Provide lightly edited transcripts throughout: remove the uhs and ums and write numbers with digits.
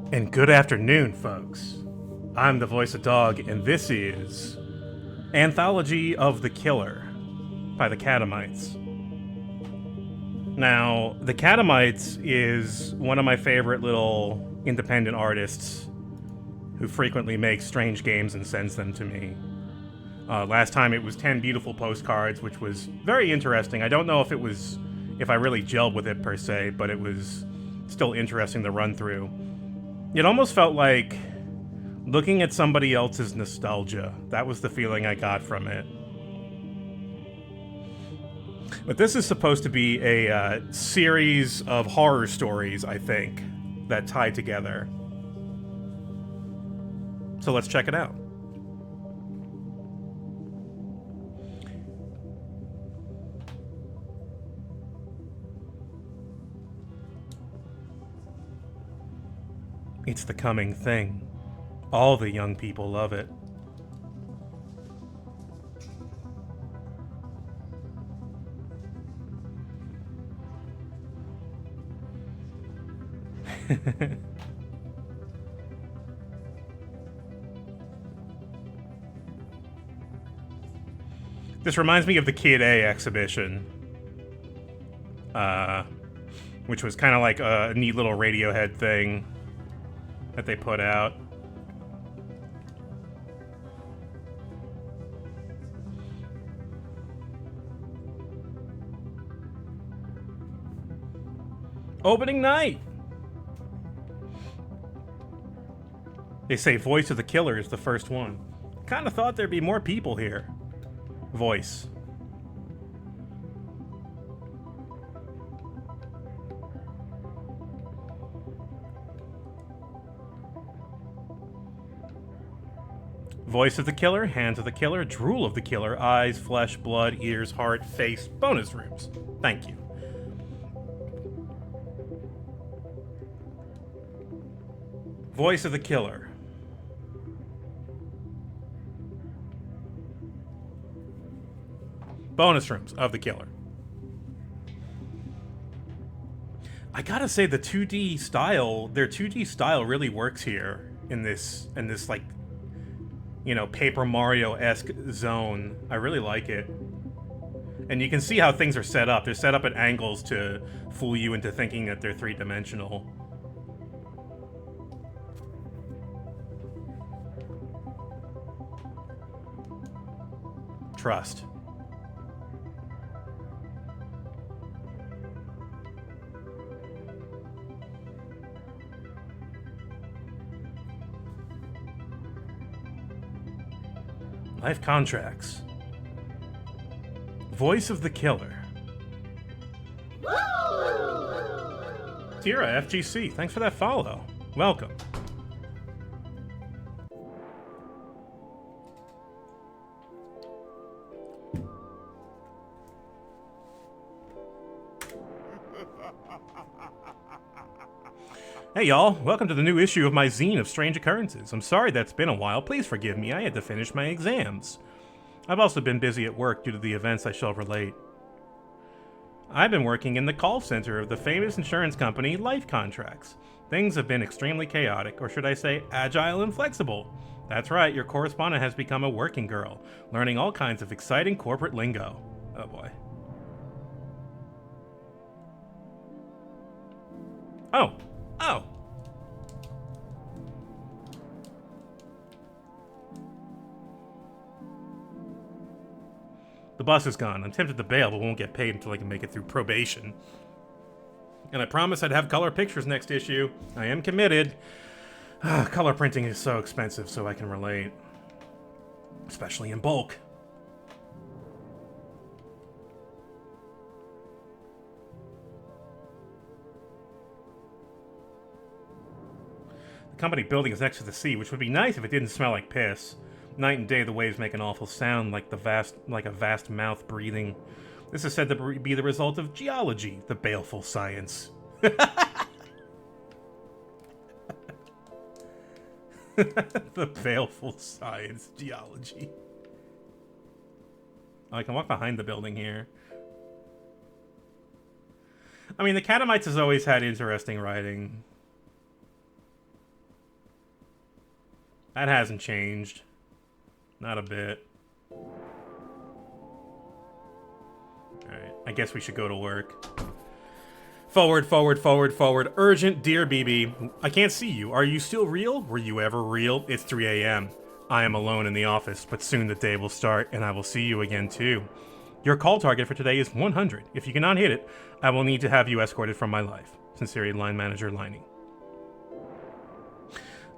And good afternoon, folks. I'm the voice of Dog, and this is Anthology of the Killer by the Catamites. Now, the Catamites is one of my favorite little independent artists who frequently makes strange games and sends them to me. Last time it was 10 beautiful postcards, which was very interesting. I don't know if I really gelled with it per se, but it was still interesting to run through. It almost felt like looking at somebody else's nostalgia. That was the feeling I got from it. But this is supposed to be a series of horror stories, I think, that tie together. So let's check it out. It's the coming thing. All the young people love it. This reminds me of the Kid A exhibition, which was kind of like a neat little Radiohead thing that they put out. Opening night! They say Voice of the Killer is the first one. Kinda thought there'd be more people here. Voice. Voice of the Killer, Hands of the Killer, Drool of the Killer, Eyes, Flesh, Blood, Ears, Heart, Face, bonus rooms. Thank you. Voice of the Killer. Bonus rooms of the Killer. I gotta say the 2D style, their 2D style really works here in this like, you know, Paper Mario-esque zone. I really like it. And you can see how things are set up. They're set up at angles to fool you into thinking that they're three-dimensional. Trust. Life contracts. Voice of the Killer. Tira, FGC, thanks for that follow. Welcome. Hey y'all, welcome to the new issue of my zine of strange occurrences. I'm sorry that's been a while, please forgive me, I had to finish my exams. I've also been busy at work due to the events I shall relate. I've been working in the call center of the famous insurance company Life Contracts. Things have been extremely chaotic, or should I say agile and flexible. That's right, your correspondent has become a working girl, learning all kinds of exciting corporate lingo. Oh boy. Oh. Oh. The bus is gone. I'm tempted to bail, but won't get paid until I can make it through probation. And I promised I'd have color pictures next issue. I am committed. Color printing is so expensive, so I can relate. Especially in bulk. The company building is next to the sea, which would be nice if it didn't smell like piss. Night and day, the waves make an awful sound, like a vast mouth breathing. This is said to be the result of geology, the baleful science. The baleful science, geology. Oh, I can walk behind the building here. I mean, the Catamites has always had interesting writing. That hasn't changed. Not a bit. Alright, I guess we should go to work. Forward, forward, forward, forward. Urgent, dear BB. I can't see you. Are you still real? Were you ever real? It's 3 a.m. I am alone in the office, but soon the day will start, and I will see you again too. Your call target for today is 100. If you cannot hit it, I will need to have you escorted from my life. Sincerely, line manager Liney.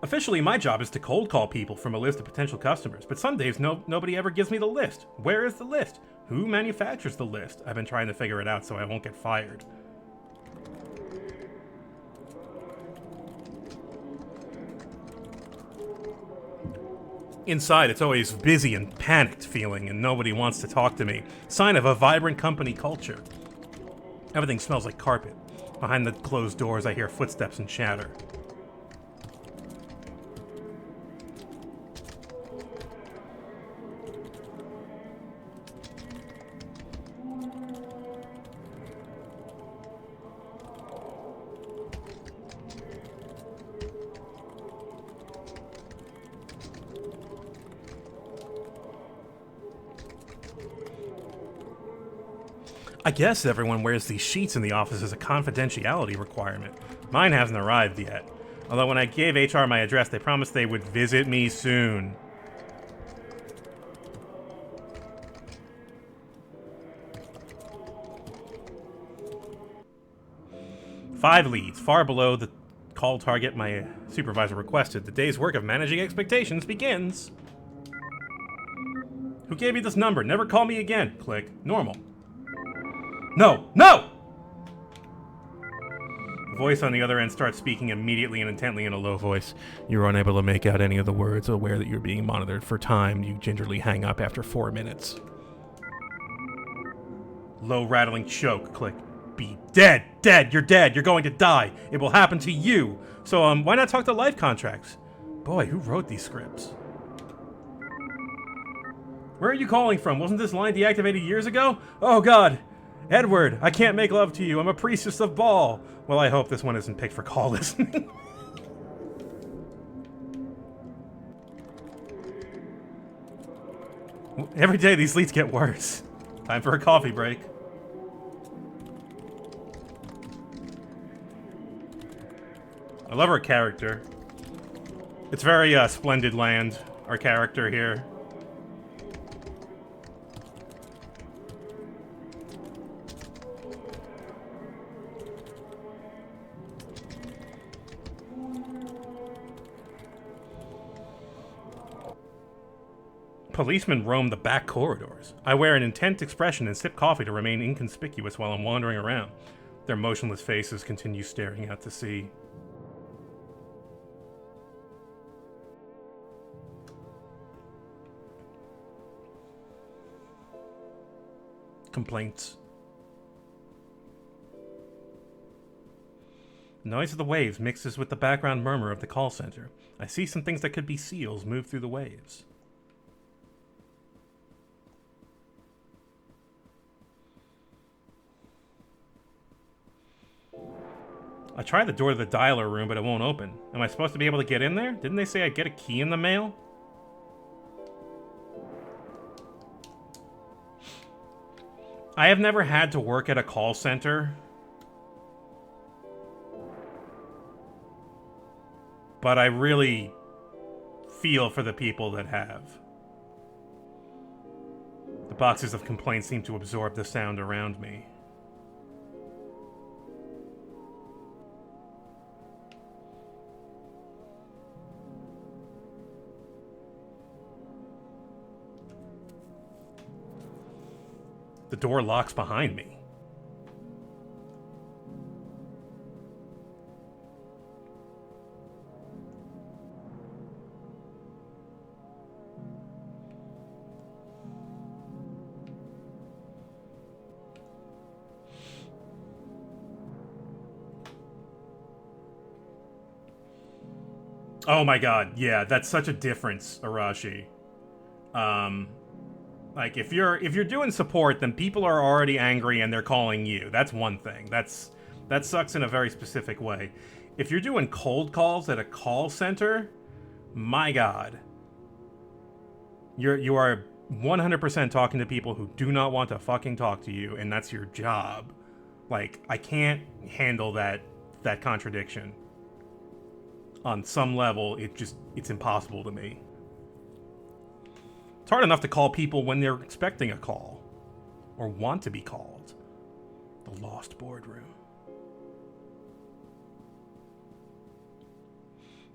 Officially, my job is to cold call people from a list of potential customers, but some days nobody ever gives me the list. Where is the list? Who manufactures the list? I've been trying to figure it out so I won't get fired. Inside, it's always busy and panicked feeling, and nobody wants to talk to me. Sign of a vibrant company culture. Everything smells like carpet. Behind the closed doors, I hear footsteps and chatter. I guess everyone wears these sheets in the office as a confidentiality requirement. Mine hasn't arrived yet. Although when I gave HR my address, they promised they would visit me soon. Five leads, far below the call target my supervisor requested. The day's work of managing expectations begins. Who gave me this number? Never call me again. Click. Normal. No! No! The voice on the other end starts speaking immediately and intently in a low voice. You're unable to make out any of the words, aware that you're being monitored for time. You gingerly hang up after 4 minutes. Low rattling choke. Click. Be dead! Dead! You're dead! You're going to die! It will happen to you! So, why not talk to life contracts? Boy, who wrote these scripts? Where are you calling from? Wasn't this line deactivated years ago? Oh god! Edward, I can't make love to you. I'm a priestess of Baal. Well, I hope this one isn't picked for call listening. Every day these leads get worse. Time for a coffee break. I love her character. It's very Splendid Land, our character here. Policemen roam the back corridors. I wear an intent expression and sip coffee to remain inconspicuous while I'm wandering around. Their motionless faces continue staring out to sea. Complaints. The noise of the waves mixes with the background murmur of the call center. I see some things that could be seals move through the waves. I tried the door to the dialer room, but it won't open. Am I supposed to be able to get in there? Didn't they say I'd get a key in the mail? I have never had to work at a call center. But I really feel for the people that have. The boxes of complaints seem to absorb the sound around me. The door locks behind me. Oh my god, yeah, that's such a difference, Arashi. Like, if you're doing support, then people are already angry and they're calling you. That's one thing. That sucks in a very specific way. If you're doing cold calls at a call center, My God. You are 100% talking to people who do not want to fucking talk to you, and that's your job. Like, I can't handle that contradiction. On some level, it's impossible to me. It's hard enough to call people when they're expecting a call. Or want to be called. The Lost Boardroom.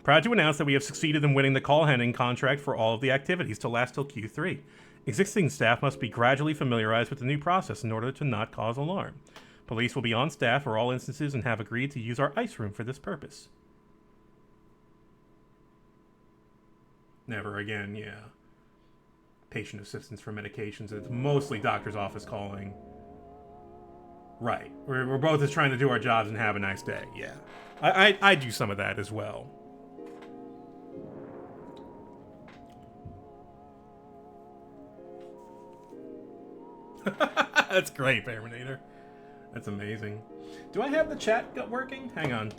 Proud to announce that we have succeeded in winning the call handling contract for all of the activities to last till Q3. Existing staff must be gradually familiarized with the new process in order to not cause alarm. Police will be on staff for all instances and have agreed to use our ice room for this purpose. Never again, yeah. Patient assistance for medications. It's mostly doctor's office calling. Right. We're both just trying to do our jobs and have a nice day, yeah. I do some of that as well. That's great, Terminator. That's amazing. Do I have the chat working? Hang on.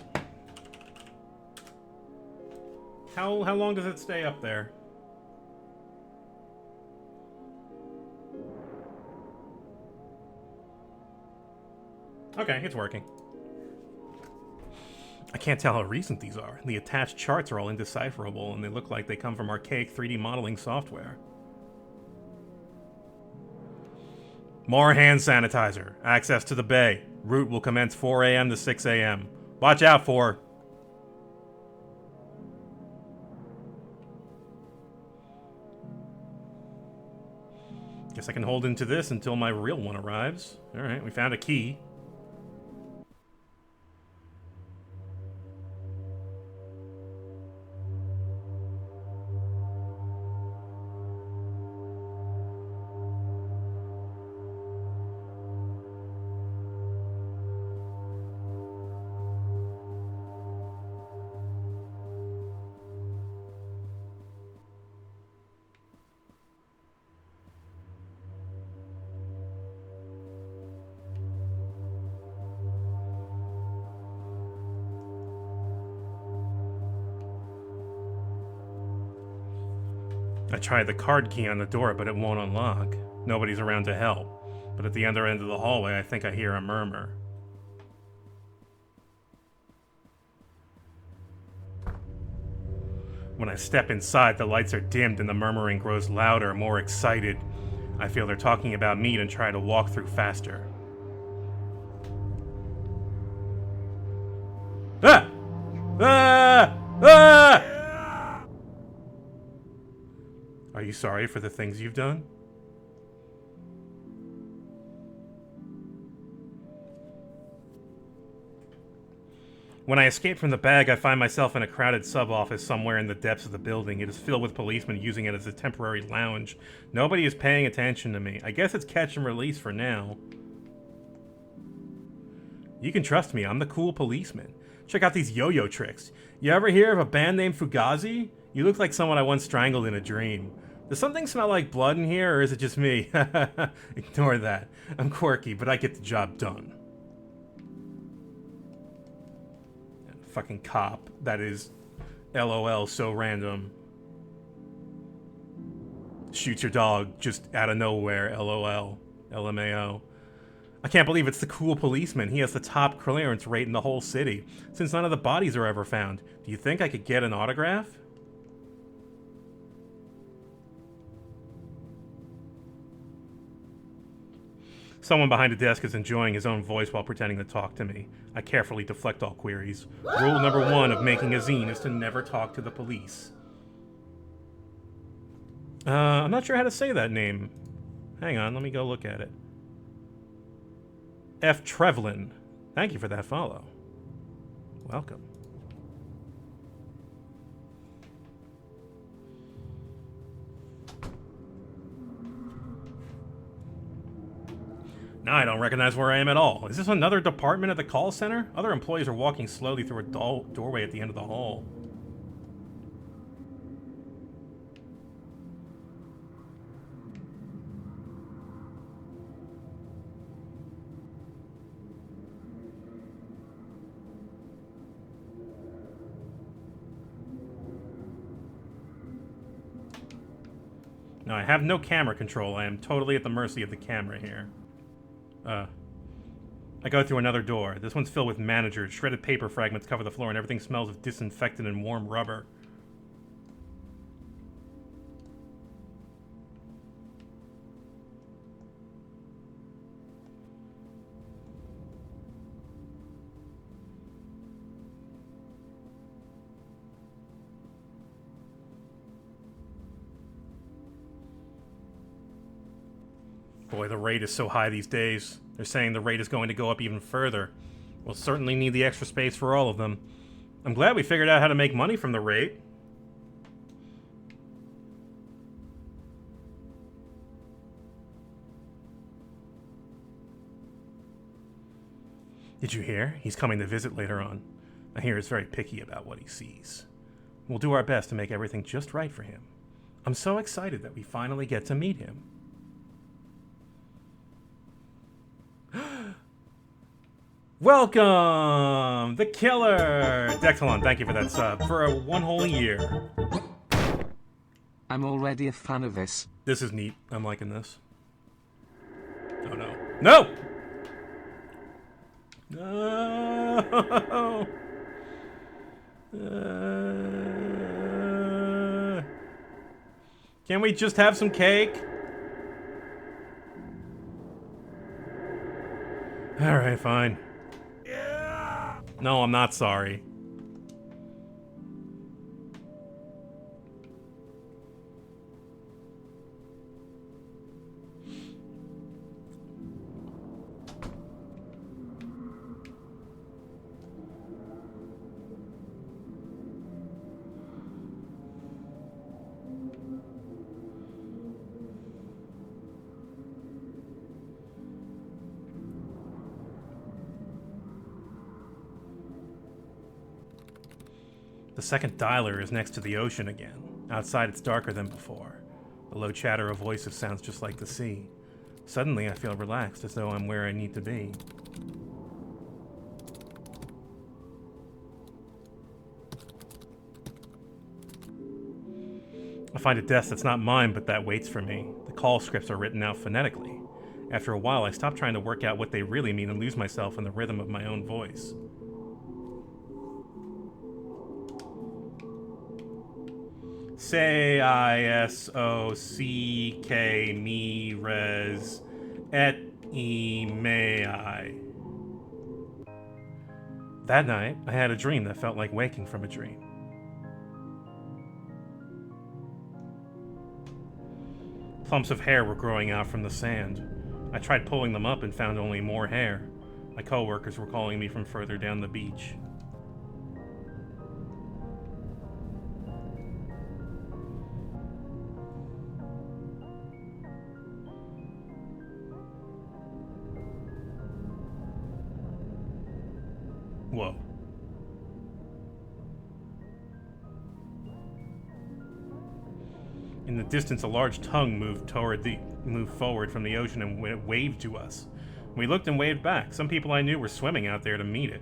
How long does it stay up there? Okay, it's working. I can't tell how recent these are. The attached charts are all indecipherable, and they look like they come from archaic 3D modeling software. More hand sanitizer. Access to the bay. Route will commence 4 a.m. to 6 a.m. Watch out for... Guess I can hold into this until my real one arrives. Alright, we found a key. I tried the card key on the door, but it won't unlock. Nobody's around to help. But at the other end of the hallway, I think I hear a murmur. When I step inside, the lights are dimmed and the murmuring grows louder, more excited. I feel they're talking about me and try to walk through faster. Ah! Ah! Ah! Are you sorry for the things you've done? When I escape from the bag, I find myself in a crowded sub-office somewhere in the depths of the building. It is filled with policemen using it as a temporary lounge. Nobody is paying attention to me. I guess it's catch and release for now. You can trust me, I'm the cool policeman. Check out these yo-yo tricks. You ever hear of a band named Fugazi? You look like someone I once strangled in a dream. Does something smell like blood in here, or is it just me? Ignore that. I'm quirky, but I get the job done. Fucking cop. That is LOL so random. Shoots your dog just out of nowhere. LOL. LMAO. I can't believe it's the cool policeman. He has the top clearance rate in the whole city, since none of the bodies are ever found. Do you think I could get an autograph? Someone behind a desk is enjoying his own voice while pretending to talk to me. I carefully deflect all queries. Rule number 1 of making a zine is to never talk to the police. I'm not sure how to say that name. Hang on, let me go look at it. F. Trevlin. Thank you for that follow. Welcome. Now I don't recognize where I am at all. Is this another department at the call center? Other employees are walking slowly through a doorway at the end of the hall. Now, I have no camera control. I am totally at the mercy of the camera here. I go through another door. This one's filled with managers. Shredded paper fragments cover the floor, and everything smells of disinfectant and warm rubber. Boy, the rate is so high these days. They're saying the rate is going to go up even further. We'll certainly need the extra space for all of them. I'm glad we figured out how to make money from the rate. Did you hear? He's coming to visit later on. I hear he's very picky about what he sees. We'll do our best to make everything just right for him. I'm so excited that we finally get to meet him. Welcome, the killer! Dexalon, thank you for that sub. For one whole year. I'm already a fan of this. This is neat. I'm liking this. Oh no. No! No! Can we just have some cake? Alright, fine. No, I'm not sorry. The second dialer is next to the ocean again. Outside, it's darker than before. The low chatter of voices sounds just like the sea. Suddenly, I feel relaxed, as though I'm where I need to be. I find a desk that's not mine, but that waits for me. The call scripts are written out phonetically. After a while, I stop trying to work out what they really mean and lose myself in the rhythm of my own voice. Say I-S-O-C-K me res et e me I. That night, I had a dream that felt like waking from a dream. Clumps of hair were growing out from the sand. I tried pulling them up and found only more hair. My coworkers were calling me from further down the beach. Whoa. In the distance, a large tongue moved forward from the ocean and waved to us. We looked and waved back. Some people I knew were swimming out there to meet it.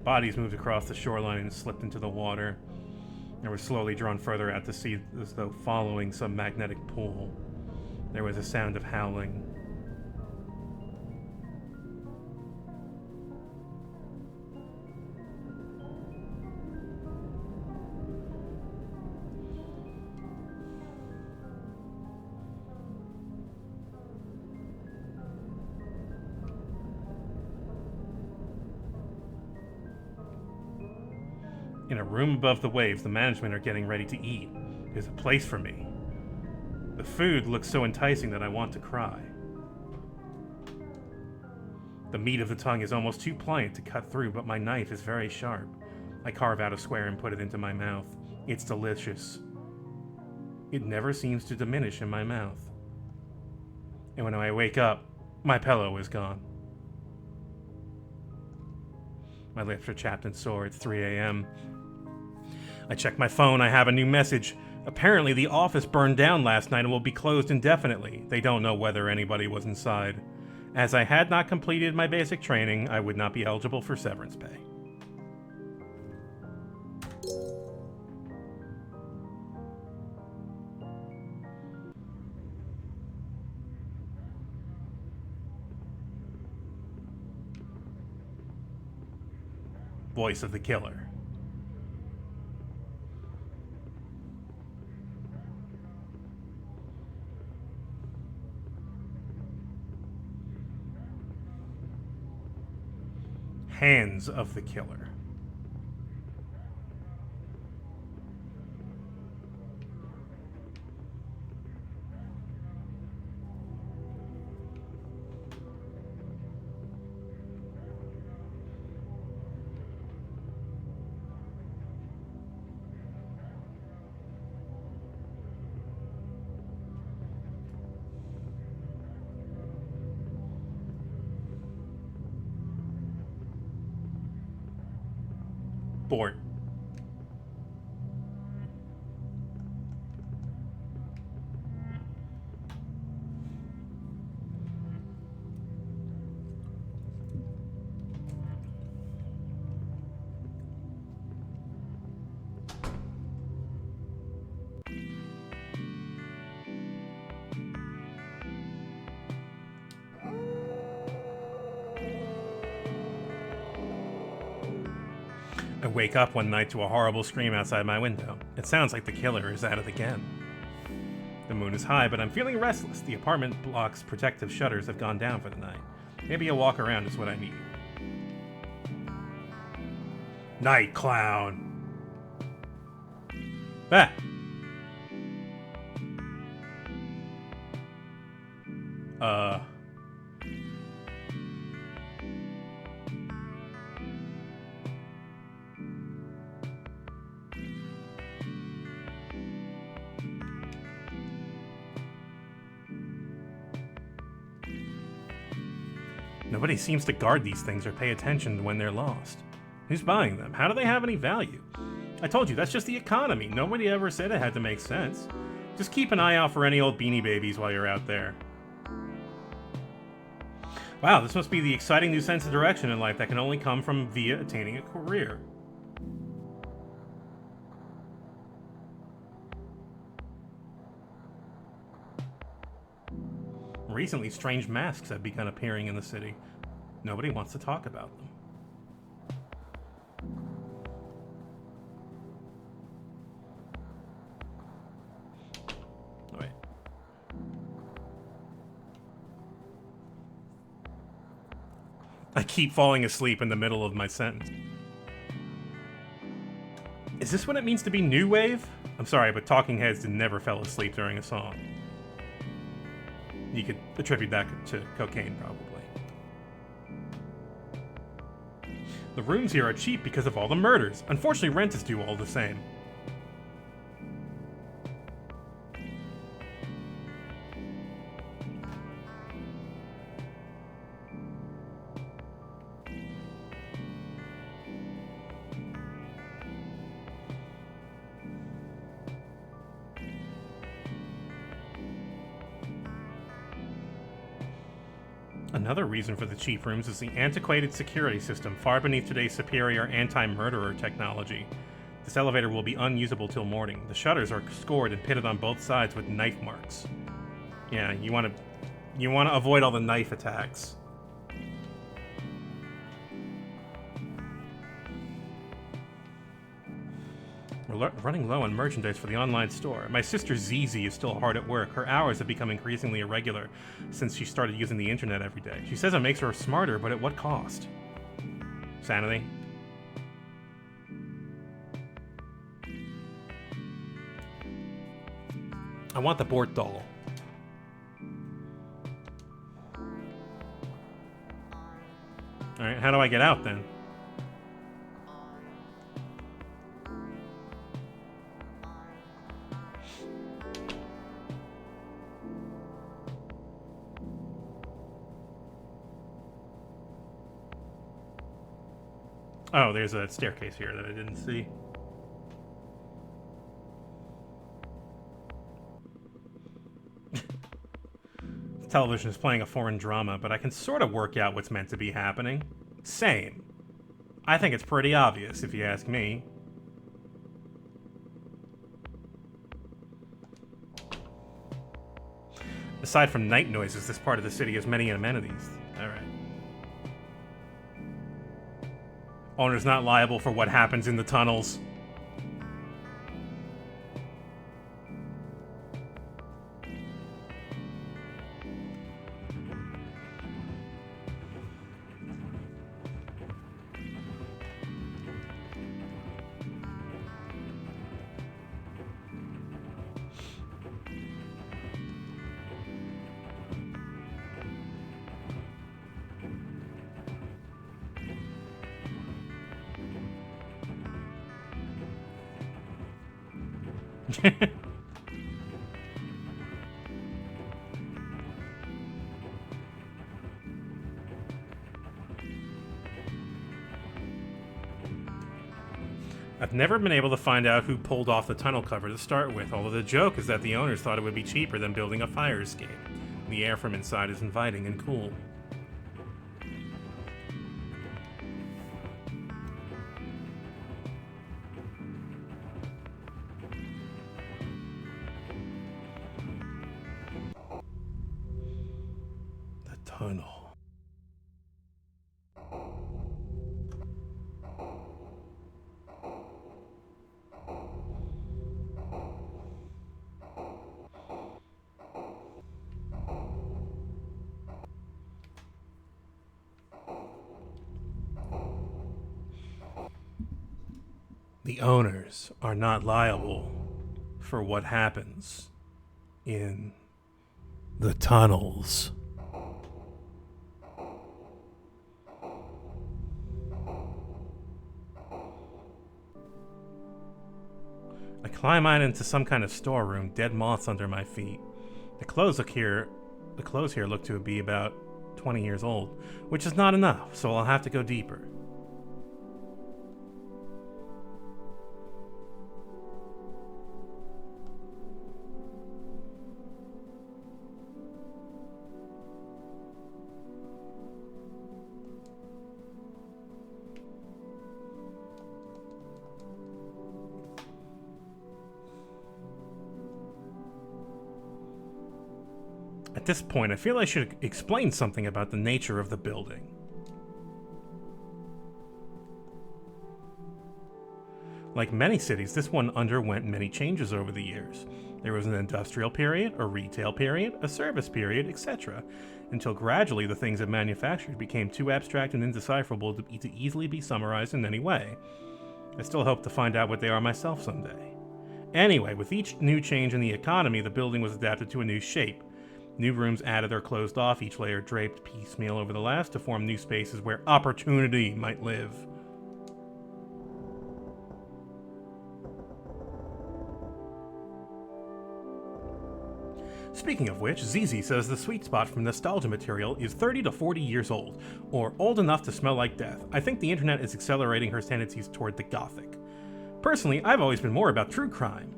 Bodies moved across the shoreline and slipped into the water. They were slowly drawn further out to sea as though following some magnetic pull. There was a sound of howling. In a room above the waves, the management are getting ready to eat. There's a place for me. The food looks so enticing that I want to cry. The meat of the tongue is almost too pliant to cut through, but my knife is very sharp. I carve out a square and put it into my mouth. It's delicious. It never seems to diminish in my mouth. And when I wake up, my pillow is gone. My lips are chapped and sore. It's 3 a.m. I check my phone. I have a new message. Apparently, the office burned down last night and will be closed indefinitely. They don't know whether anybody was inside. As I had not completed my basic training, I would not be eligible for severance pay. voice of the killer. Hands of the killer. Board. I wake up one night to a horrible scream outside my window. It sounds like the killer is at it again. The moon is high, but I'm feeling restless. The apartment block's protective shutters have gone down for the night. Maybe a walk around is what I need. Night clown. Ah. Nobody seems to guard these things or pay attention when they're lost. Who's buying them? How do they have any value? I told you, that's just the economy. Nobody ever said it had to make sense. Just keep an eye out for any old Beanie Babies while you're out there. Wow, this must be the exciting new sense of direction in life that can only come from via attaining a career. Recently, strange masks have begun appearing in the city. Nobody wants to talk about them. Wait. I keep falling asleep in the middle of my sentence. Is this what it means to be new wave? I'm sorry, but Talking Heads never fell asleep during a song. You could attribute that to cocaine, probably. The rooms here are cheap because of all the murders. Unfortunately, rent is due all the same. Another reason for the cheap rooms is the antiquated security system far beneath today's superior anti-murderer technology. This elevator will be unusable till morning. The shutters are scored and pitted on both sides with knife marks. Yeah, you want to avoid all the knife attacks. We're running low on merchandise for the online store. My sister Zizi is still hard at work. Her hours have become increasingly irregular since she started using the internet every day. She says it makes her smarter, but at what cost? Sanity? I want the Bort doll. Alright, how do I get out then? Oh, there's a staircase here that I didn't see. Television is playing a foreign drama, but I can sort of work out what's meant to be happening. Same. I think it's pretty obvious, if you ask me. Aside from night noises, this part of the city has many amenities. Alright. Owner's not liable for what happens in the tunnels. I've never been able to find out who pulled off the tunnel cover to start with, although the joke is that the owners thought it would be cheaper than building a fire escape. The air from inside is inviting and cool. The tunnel. The owners are not liable for what happens in the tunnels. I climb out into some kind of storeroom, dead moths under my feet. The clothes here look to be about 20 years old, which is not enough, so I'll have to go deeper. At this point, I feel I should explain something about the nature of the building. Like many cities, this one underwent many changes over the years. There was an industrial period, a retail period, a service period, etc., until gradually the things it manufactured became too abstract and indecipherable to easily be summarized in any way. I still hope to find out what they are myself someday. Anyway, with each new change in the economy, the building was adapted to a new shape. New rooms added or closed off, each layer draped piecemeal over the last to form new spaces where opportunity might live. Speaking of which, ZZ says the sweet spot from nostalgia material is 30 to 40 years old, or old enough to smell like death. I think the internet is accelerating her tendencies toward the gothic. Personally, I've always been more about true crime.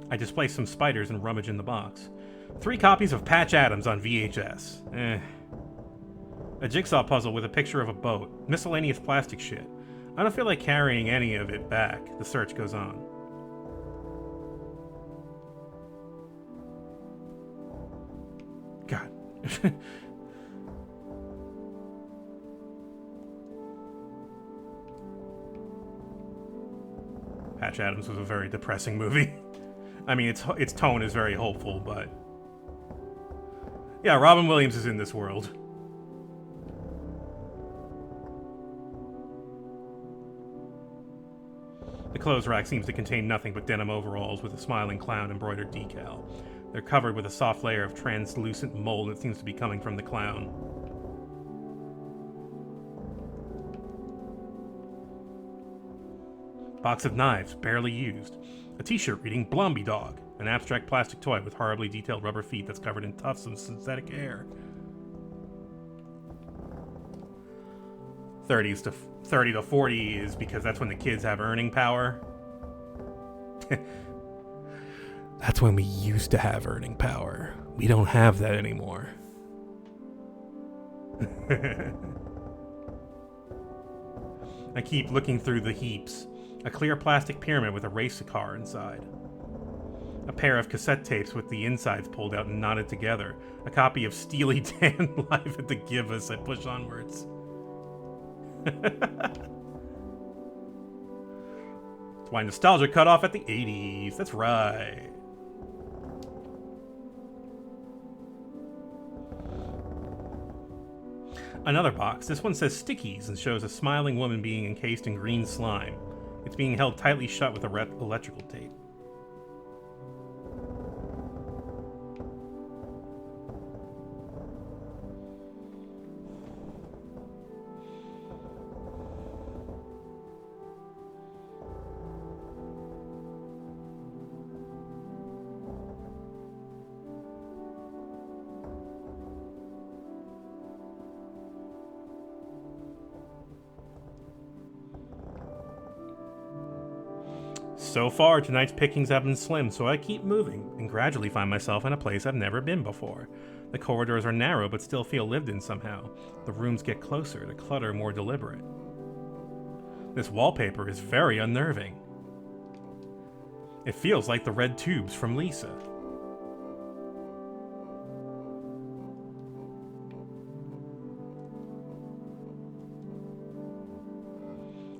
I display some spiders and rummage in the box. 3 copies of Patch Adams on VHS. A jigsaw puzzle with a picture of a boat. Miscellaneous plastic shit. I don't feel like carrying any of it back. The search goes on. God. Patch Adams was a very depressing movie. I mean, its tone is very hopeful, but... yeah, Robin Williams is in this world. The clothes rack seems to contain nothing but denim overalls with a smiling clown embroidered decal. They're covered with a soft layer of translucent mold that seems to be coming from the clown. Box of knives, barely used. A t-shirt reading Blomby Dog, an abstract plastic toy with horribly detailed rubber feet that's covered in tufts of synthetic hair. 30 to 40 is because that's when the kids have earning power. That's when we used to have earning power. We don't have that anymore. I keep looking through the heaps. A clear plastic pyramid with a race car inside. A pair of cassette tapes with the insides pulled out and knotted together. A copy of Steely Dan Live at the Give Us. I push onwards. That's why nostalgia cut off at the 80s. That's right. Another box. This one says stickies and shows a smiling woman being encased in green slime. It's being held tightly shut with electrical tape. So far, tonight's pickings have been slim, so I keep moving, and gradually find myself in a place I've never been before. The corridors are narrow, but still feel lived in somehow. The rooms get closer, the clutter more deliberate. This wallpaper is very unnerving. It feels like the red tubes from Lisa.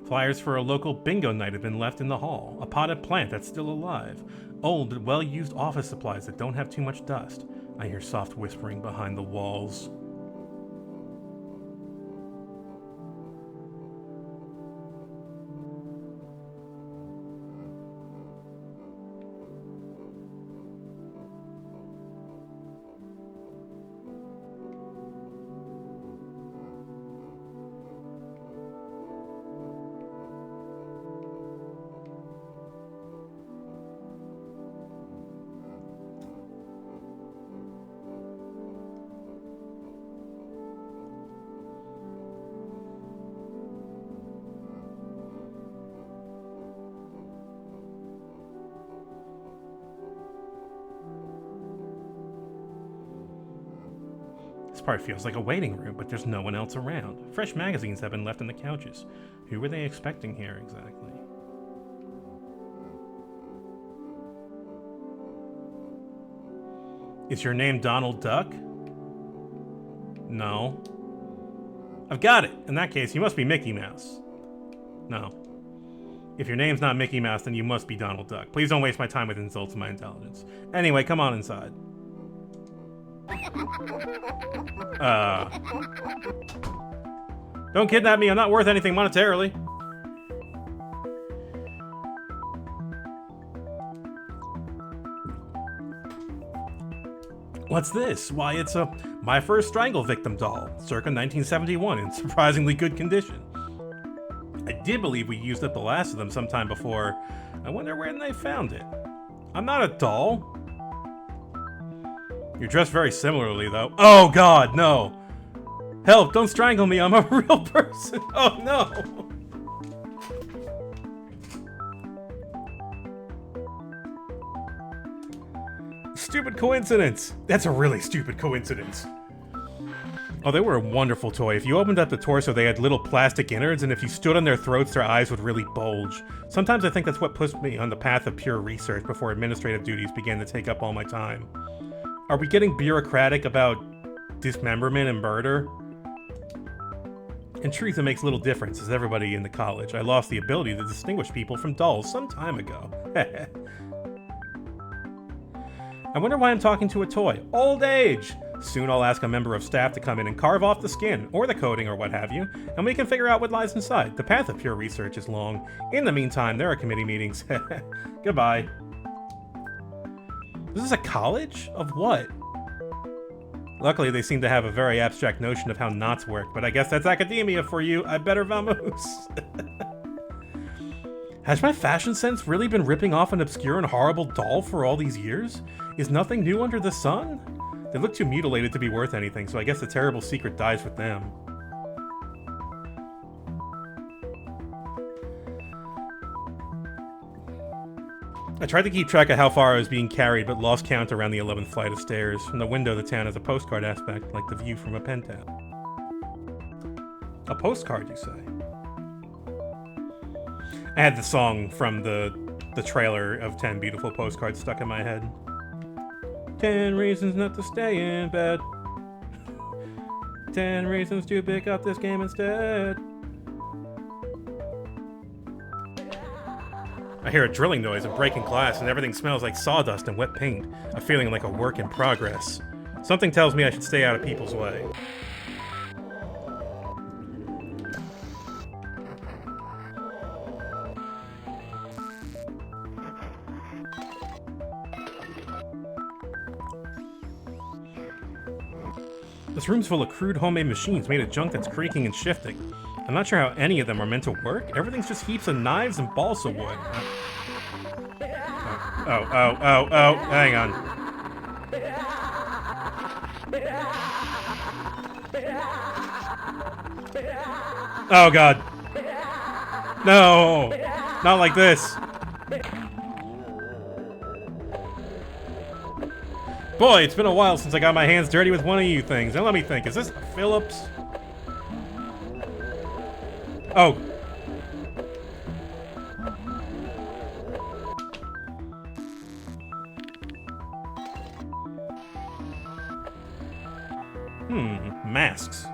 Flyers for a local bingo night have been left in the hall. A potted plant that's still alive. Old but well-used office supplies that don't have too much dust. I hear soft whispering behind the walls. This part feels like a waiting room, but there's no one else around. Fresh magazines have been left on the couches. Who were they expecting here exactly? Is your name Donald Duck? No. I've got it! In that case, you must be Mickey Mouse. No. If your name's not Mickey Mouse, then you must be Donald Duck. Please don't waste my time with insults to my intelligence. Anyway, come on inside. Don't kidnap me, I'm not worth anything monetarily. What's this? Why, it's a My First Strangle Victim doll, circa 1971, in surprisingly good condition. I did believe we used up the last of them sometime before. I wonder where they found it. I'm not a doll. You're dressed very similarly, though. Oh god, no! Help, don't strangle me, I'm a real person! Oh no! Stupid coincidence! That's a really stupid coincidence. Oh, they were a wonderful toy. If you opened up the torso, they had little plastic innards, and if you stood on their throats, their eyes would really bulge. Sometimes I think that's what pushed me on the path of pure research before administrative duties began to take up all my time. Are we getting bureaucratic about dismemberment and murder? In truth, it makes little difference, as everybody in the college. I lost the ability to distinguish people from dolls some time ago. I wonder why I'm talking to a toy. Old age! Soon I'll ask a member of staff to come in and carve off the skin, or the coating, or what have you, and we can figure out what lies inside. The path of pure research is long. In the meantime, there are committee meetings. Goodbye. This is a college? Of what? Luckily, they seem to have a very abstract notion of how knots work, but I guess that's academia for you. I better vamoose. Has my fashion sense really been ripping off an obscure and horrible doll for all these years? Is nothing new under the sun? They look too mutilated to be worth anything, so I guess the terrible secret dies with them. I tried to keep track of how far I was being carried, but lost count around the 11th flight of stairs. From the window, the town has a postcard aspect, like the view from a penthouse. A postcard, you say? I had the song from the trailer of 10 Beautiful Postcards stuck in my head. 10 reasons not to stay in bed. 10 reasons to pick up this game instead. I hear a drilling noise and breaking glass, and everything smells like sawdust and wet paint. A feeling like a work in progress. Something tells me I should stay out of people's way. This room's full of crude homemade machines made of junk that's creaking and shifting. I'm not sure how any of them are meant to work. Everything's just heaps of knives and balsa wood. Oh, hang on. Oh, God. No, not like this. Boy, it's been a while since I got my hands dirty with one of you things. Now let me think, is this a Phillips? Oh. Masks.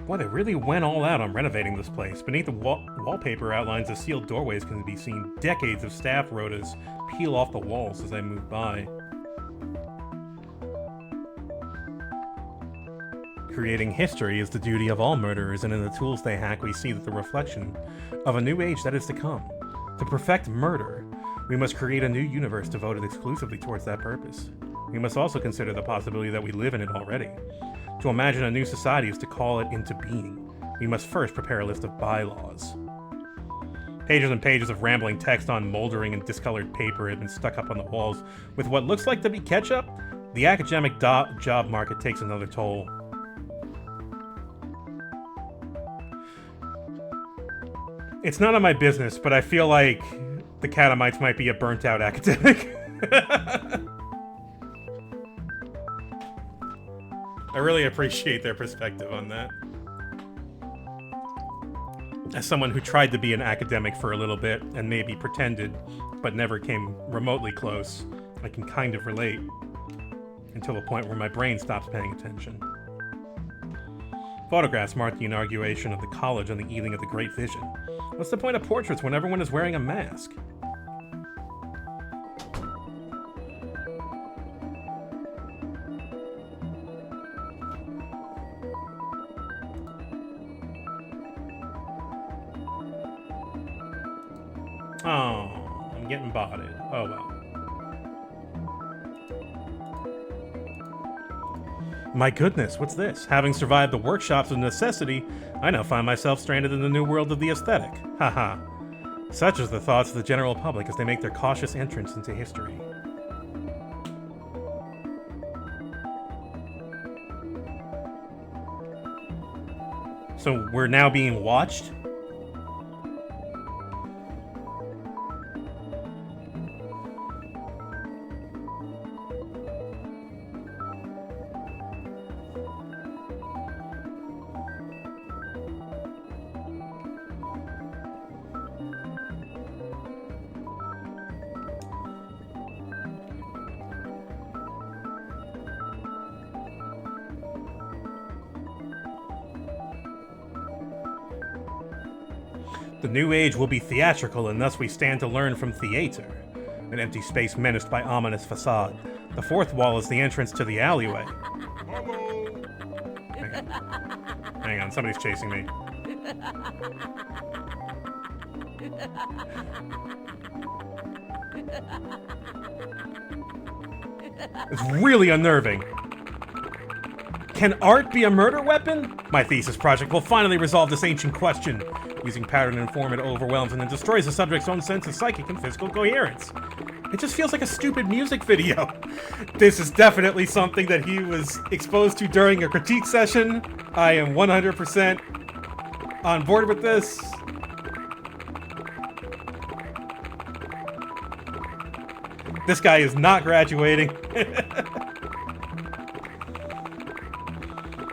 Boy, they really went all out on renovating this place. Beneath the wallpaper outlines of sealed doorways can be seen decades of staff rotas peel off the walls as I move by. Creating history is the duty of all murderers, and in the tools they hack we see that the reflection of a new age that is to come. To perfect murder, we must create a new universe devoted exclusively towards that purpose. We must also consider the possibility that we live in it already. To imagine a new society is to call it into being. We must first prepare a list of bylaws. Pages and pages of rambling text on moldering and discolored paper had been stuck up on the walls with what looks like to be ketchup. The academic job market takes another toll. It's none of my business, but I feel like the Catamites might be a burnt-out academic. I really appreciate their perspective on that. As someone who tried to be an academic for a little bit and maybe pretended, but never came remotely close, I can kind of relate. Until the point where my brain stops paying attention. Photographs mark the inauguration of the college on the evening of the Great Vision. What's the point of portraits when everyone is wearing a mask? Oh, I'm getting botted. Oh well. My goodness, what's this? Having survived the workshops of necessity, I now find myself stranded in the new world of the aesthetic. Haha. Such is the thoughts of the general public as they make their cautious entrance into history. So we're now being watched? The new age will be theatrical, and thus we stand to learn from theater. An empty space menaced by ominous facade. The fourth wall is the entrance to the alleyway. Hang on, somebody's chasing me. It's really unnerving. Can art be a murder weapon? My thesis project will finally resolve this ancient question. Using pattern and form, it overwhelms and then destroys the subject's own sense of psychic and physical coherence. It just feels like a stupid music video. This is definitely something that he was exposed to during a critique session. I am 100% on board with this. This guy is not graduating.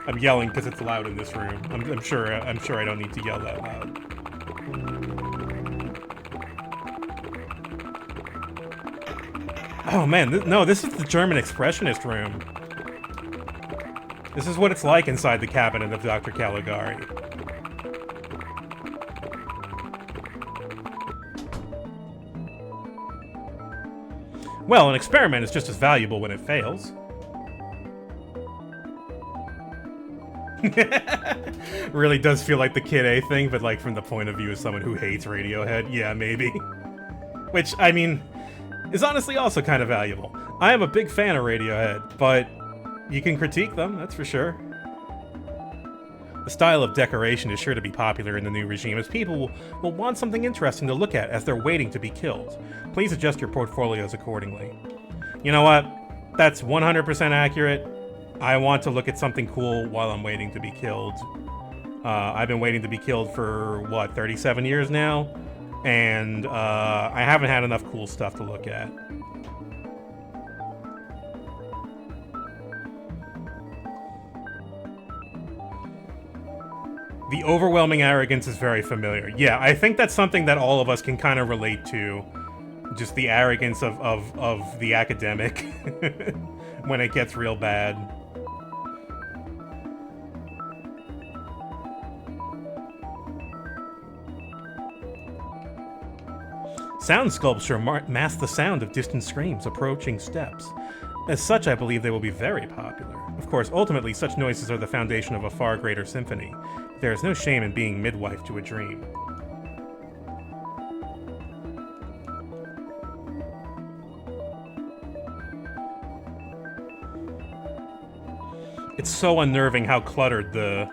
I'm yelling because it's loud in this room. I'm sure I don't need to yell that loud. Oh man, no, this is the German Expressionist room. This is what it's like inside the cabinet of Dr. Caligari. Well, an experiment is just as valuable when it fails. Really does feel like the Kid A thing, but like from the point of view of someone who hates Radiohead. Yeah, maybe. Which, I mean, is honestly also kind of valuable. I am a big fan of Radiohead, but you can critique them, that's for sure. The style of decoration is sure to be popular in the new regime, as people will want something interesting to look at as they're waiting to be killed. Please adjust your portfolios accordingly. You know what? That's 100% accurate. I want to look at something cool while I'm waiting to be killed. I've been waiting to be killed for, what, 37 years now? And I haven't had enough cool stuff to look at. The overwhelming arrogance is very familiar. Yeah, I think that's something that all of us can kind of relate to. Just the arrogance of the academic when it gets real bad. Sound sculpture masks the sound of distant screams, approaching steps. As such, I believe they will be very popular. Of course, ultimately, such noises are the foundation of a far greater symphony. There is no shame in being midwife to a dream. It's so unnerving how cluttered the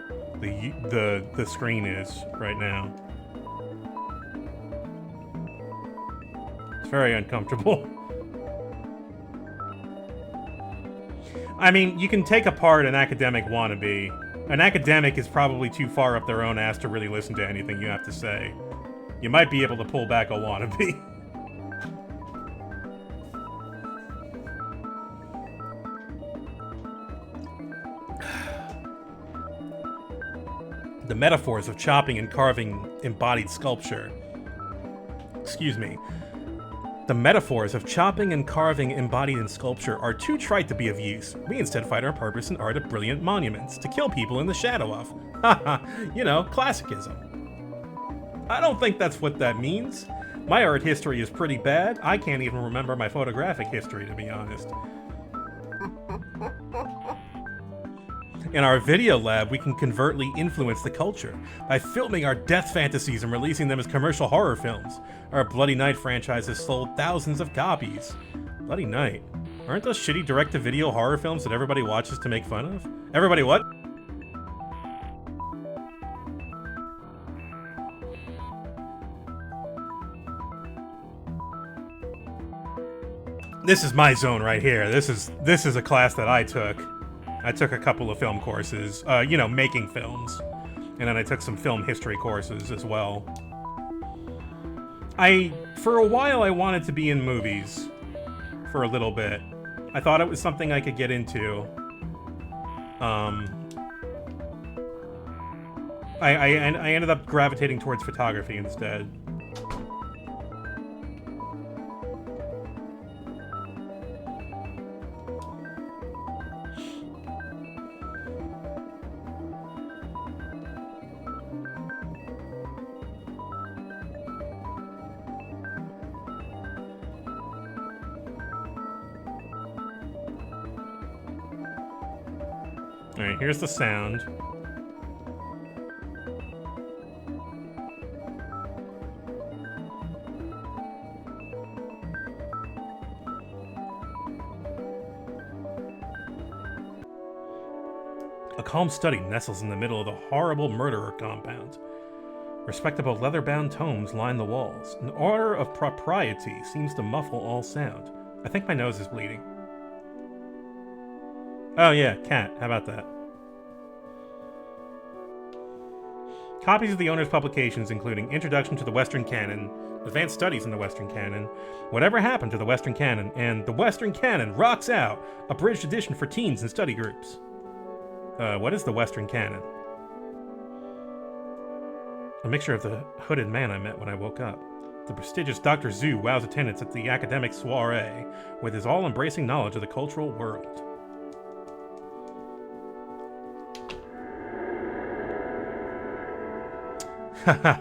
screen is right now. It's very uncomfortable. I mean, you can take apart an academic wannabe. An academic is probably too far up their own ass to really listen to anything you have to say. You might be able to pull back a wannabe. The metaphors of chopping and carving embodied sculpture. Excuse me. The metaphors of chopping and carving embodied in sculpture are too trite to be of use. We instead find our purpose in art of brilliant monuments, to kill people in the shadow of. Haha, you know, classicism. I don't think that's what that means. My art history is pretty bad. I can't even remember my photographic history, to be honest. In our video lab, we can covertly influence the culture by filming our death fantasies and releasing them as commercial horror films. Our Bloody Night franchise has sold thousands of copies. Bloody Night? Aren't those shitty direct-to-video horror films that everybody watches to make fun of? Everybody what? This is my zone right here. This is a class that I took. I took a couple of film courses, you know, making films. And then I took some film history courses as well. For a while, I wanted to be in movies. For a little bit. I thought it was something I could get into. I ended up gravitating towards photography instead. Alright, here's the sound. A calm study nestles in the middle of the horrible murderer compound. Respectable leather-bound tomes line the walls. An order of propriety seems to muffle all sound. I think my nose is bleeding. Oh yeah, cat. How about that? Copies of the owner's publications, including Introduction to the Western Canon, Advanced Studies in the Western Canon, Whatever Happened to the Western Canon, and The Western Canon Rocks Out, abridged edition for teens and study groups. What is the Western canon? A mixture of the hooded man I met when I woke up. The prestigious Dr. Zhu wows attendants at the academic soiree with his all-embracing knowledge of the cultural world. Haha,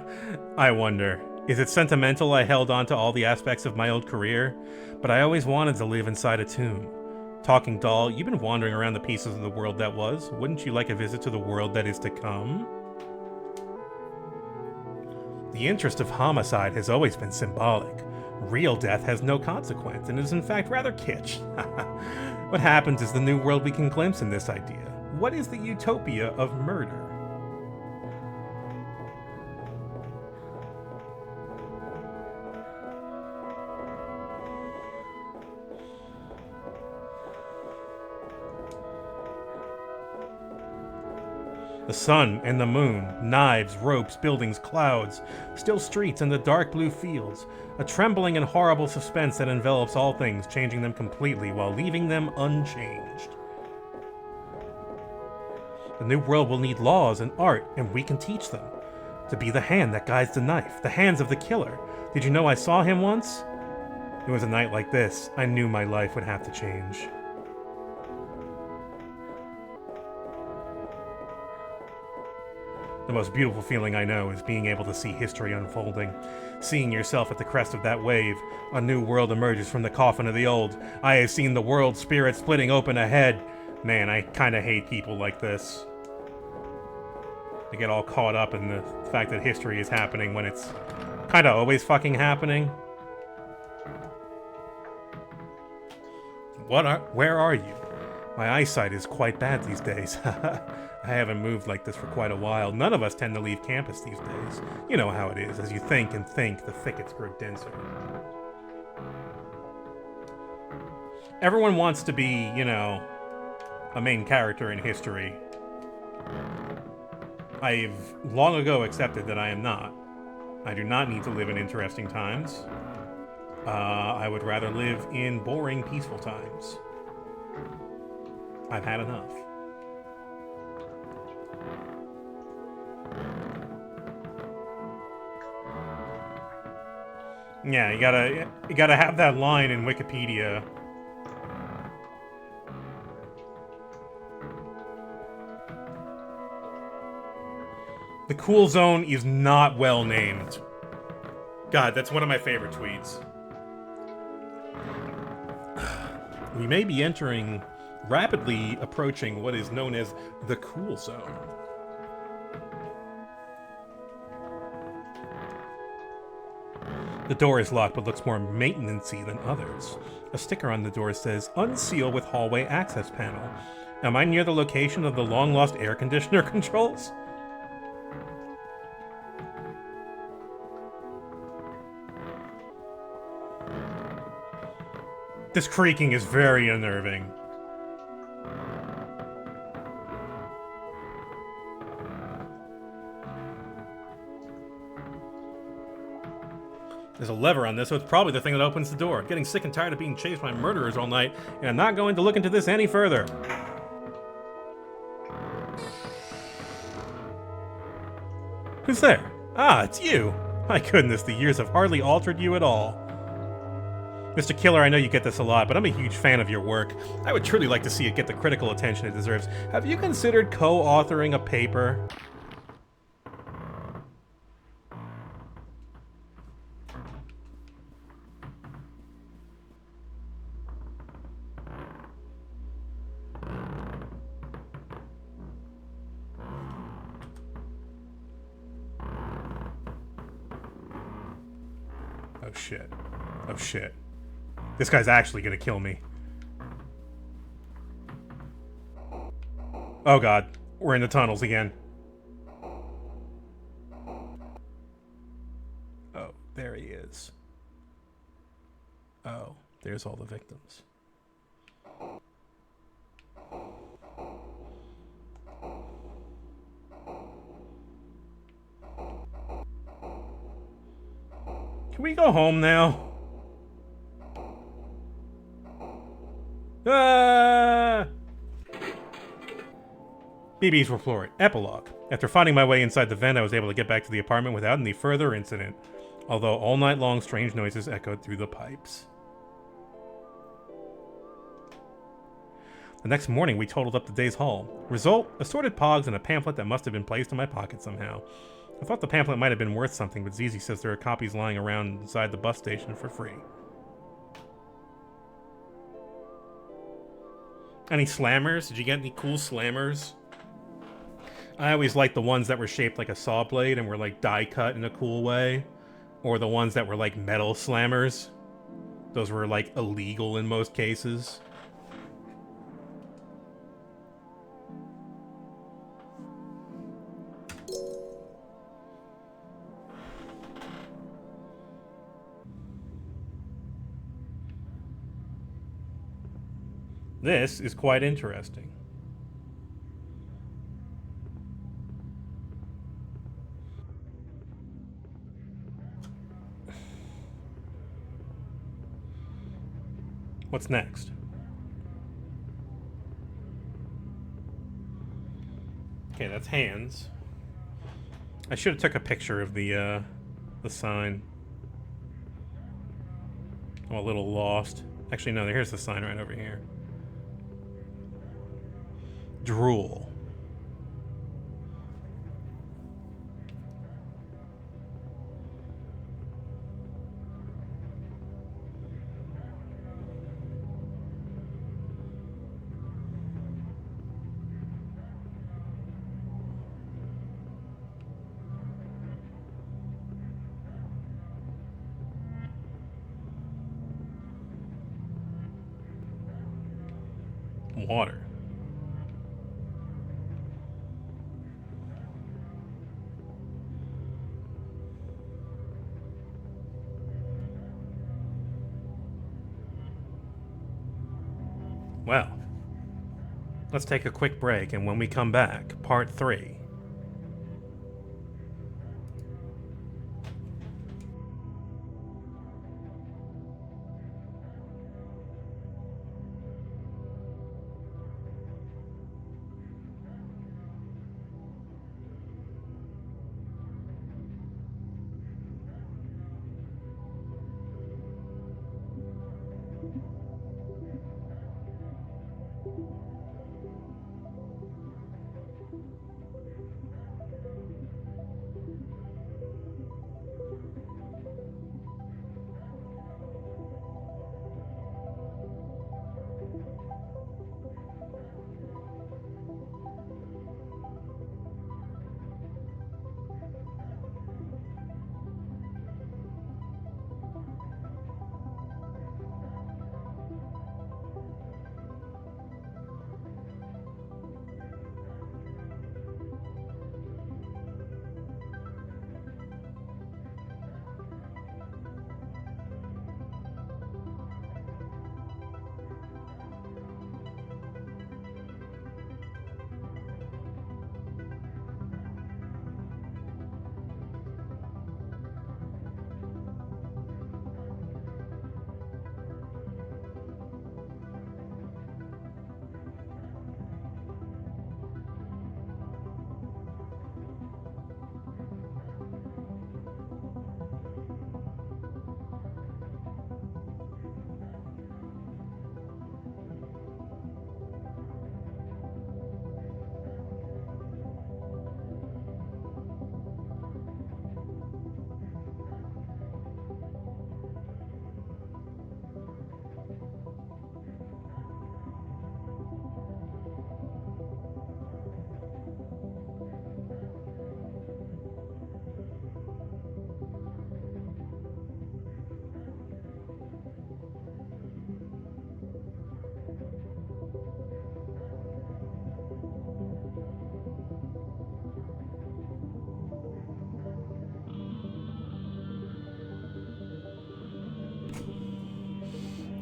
I wonder, is it sentimental I held on to all the aspects of my old career? But I always wanted to live inside a tomb. Talking doll, you've been wandering around the pieces of the world that was. Wouldn't you like a visit to the world that is to come? The interest of homicide has always been symbolic. Real death has no consequence and is in fact rather kitsch. What happens is the new world we can glimpse in this idea. What is the utopia of murder? The sun and the moon, knives, ropes, buildings, clouds, still streets and the dark blue fields, a trembling and horrible suspense that envelops all things, changing them completely while leaving them unchanged. The new world will need laws and art, and we can teach them. To be the hand that guides the knife, the hands of the killer. Did you know I saw him once? It was a night like this, I knew my life would have to change. The most beautiful feeling I know is being able to see history unfolding. Seeing yourself at the crest of that wave, a new world emerges from the coffin of the old. I have seen the world spirit splitting open ahead. Man, I kinda hate people like this. They get all caught up in the fact that history is happening when it's kinda always fucking happening. Where are you? My eyesight is quite bad these days. I haven't moved like this for quite a while. None of us tend to leave campus these days. You know how it is. As you think and think, the thickets grow denser. Everyone wants to be, you know, a main character in history. I've long ago accepted that I am not. I do not need to live in interesting times. I would rather live in boring, peaceful times. I've had enough. Yeah, you gotta have that line in Wikipedia. The cool zone is not well named. God, that's one of my favorite tweets. We may be rapidly approaching what is known as the cool zone. The door is locked but looks more maintenance-y than others. A sticker on the door says, "Unseal with hallway access panel." Am I near the location of the long-lost air conditioner controls? This creaking is very unnerving. There's a lever on this, so it's probably the thing that opens the door. I'm getting sick and tired of being chased by murderers all night, and I'm not going to look into this any further. Who's there? Ah, it's you. My goodness, the years have hardly altered you at all. Mr. Killer, I know you get this a lot, but I'm a huge fan of your work. I would truly like to see it get the critical attention it deserves. Have you considered co-authoring a paper? Oh shit. Oh shit. This guy's actually gonna kill me. Oh god. We're in the tunnels again. Oh, there he is. Oh, there's all the victims. Can we go home now? Ah! BB's report. Epilogue. After finding my way inside the vent, I was able to get back to the apartment without any further incident, although all night long strange noises echoed through the pipes. The next morning, we totaled up the day's haul. Result, assorted pogs and a pamphlet that must have been placed in my pocket somehow. I thought the pamphlet might have been worth something, but Zizi says there are copies lying around inside the bus station for free. Any slammers? Did you get any cool slammers? I always liked the ones that were shaped like a saw blade and were like die cut in a cool way. Or the ones that were like metal slammers. Those were like illegal in most cases. This is quite interesting. What's next? Okay, that's hands. I should have took a picture of the sign. I'm a little lost. Actually, no, here's the sign right over here. Drool. Water. Well, let's take a quick break, and when we come back, part 3.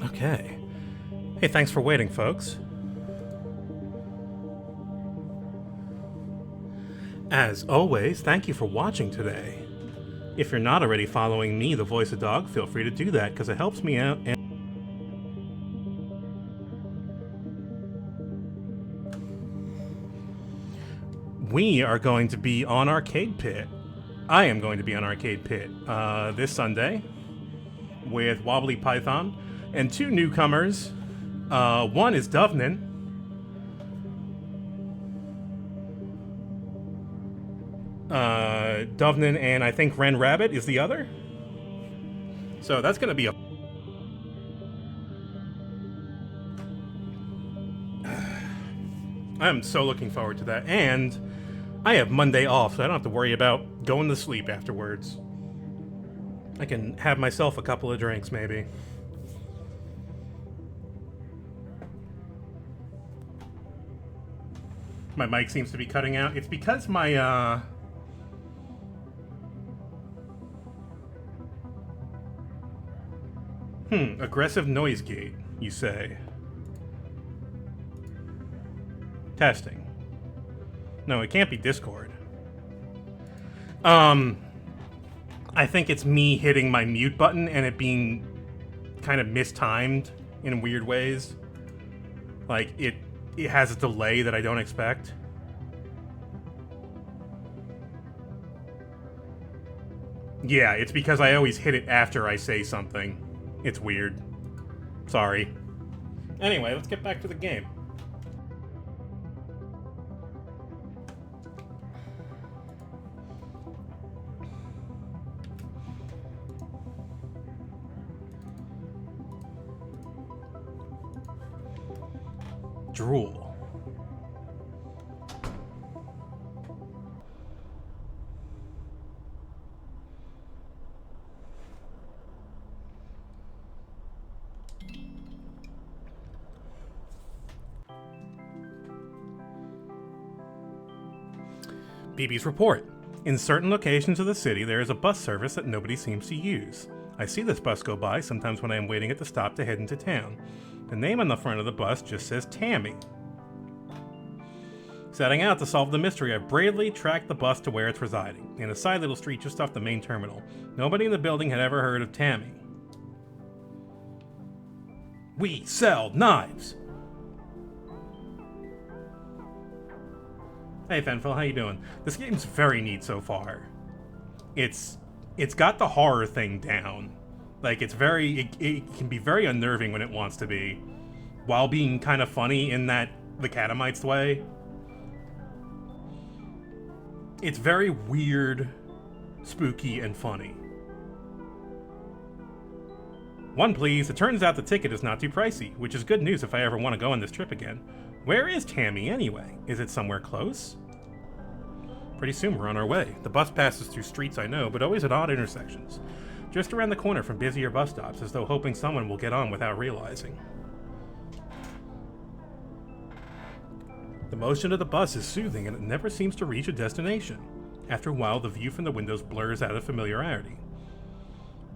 Okay. Hey, thanks for waiting, folks. As always, thank you for watching today. If you're not already following me, the voice of dog, feel free to do that because it helps me out. And we are going to be on Arcade Pit. I am going to be on Arcade Pit this Sunday with Wobbly Python and two newcomers. One is Dovnin. Dovnin and I think Ren Rabbit is the other. So that's going to be a... I'm so looking forward to that. And I have Monday off, so I don't have to worry about going to sleep afterwards. I can have myself a couple of drinks, maybe. My mic seems to be cutting out. It's because my, aggressive noise gate, you say. Testing. No, it can't be Discord. I think it's me hitting my mute button and it being kind of mistimed in weird ways. Like, it has a delay that I don't expect. Yeah, it's because I always hit it after I say something. It's weird. Sorry. Anyway, let's get back to the game. Drool. BB's report. In certain locations of the city, there is a bus service that nobody seems to use. I see this bus go by sometimes when I am waiting at the stop to head into town. The name on the front of the bus just says Tammy. Setting out to solve the mystery, I bravely tracked the bus to where it's residing, in a side little street just off the main terminal. Nobody in the building had ever heard of Tammy. We sell knives! Hey Fenfil, how you doing? This game's very neat so far. It's got the horror thing down. Like, it can be very unnerving when it wants to be, while being kind of funny in that thecatamites way. It's very weird, spooky, and funny. One please. It turns out the ticket is not too pricey, which is good news if I ever want to go on this trip again. Where is Tammy anyway? Is it somewhere close? Pretty soon we're on our way. The bus passes through streets I know, but always at odd intersections. Just around the corner from busier bus stops, as though hoping someone will get on without realizing. The motion of the bus is soothing and it never seems to reach a destination. After a while, the view from the windows blurs out of familiarity.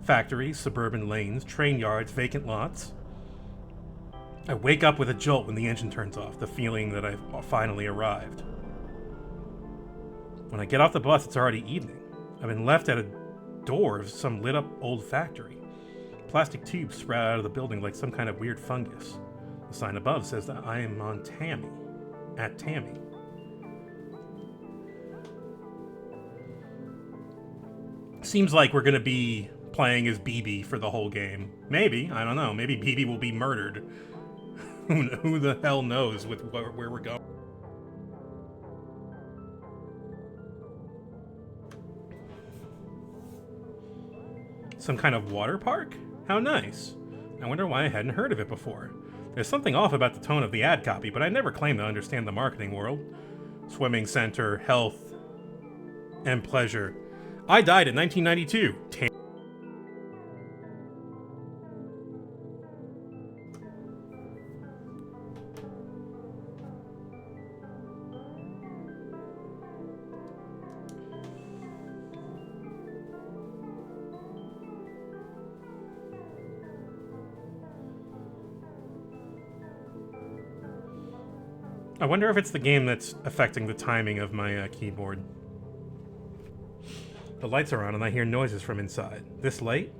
Factories, suburban lanes, train yards, vacant lots. I wake up with a jolt when the engine turns off, the feeling that I've finally arrived. When I get off the bus, it's already evening. I've been left at a door of some lit-up old factory. Plastic tubes sprout out of the building like some kind of weird fungus. The sign above says that I am on Tammy. At Tammy. Seems like we're gonna be playing as BB for the whole game. Maybe, I don't know. Maybe BB will be murdered. Who the hell knows with where we're going. Some kind of water park? How nice. I wonder why I hadn't heard of it before. There's something off about the tone of the ad copy, but I never claimed to understand the marketing world. Swimming center, health, and pleasure. I died in 1992. I wonder if it's the game that's affecting the timing of my keyboard. The lights are on and I hear noises from inside. This late?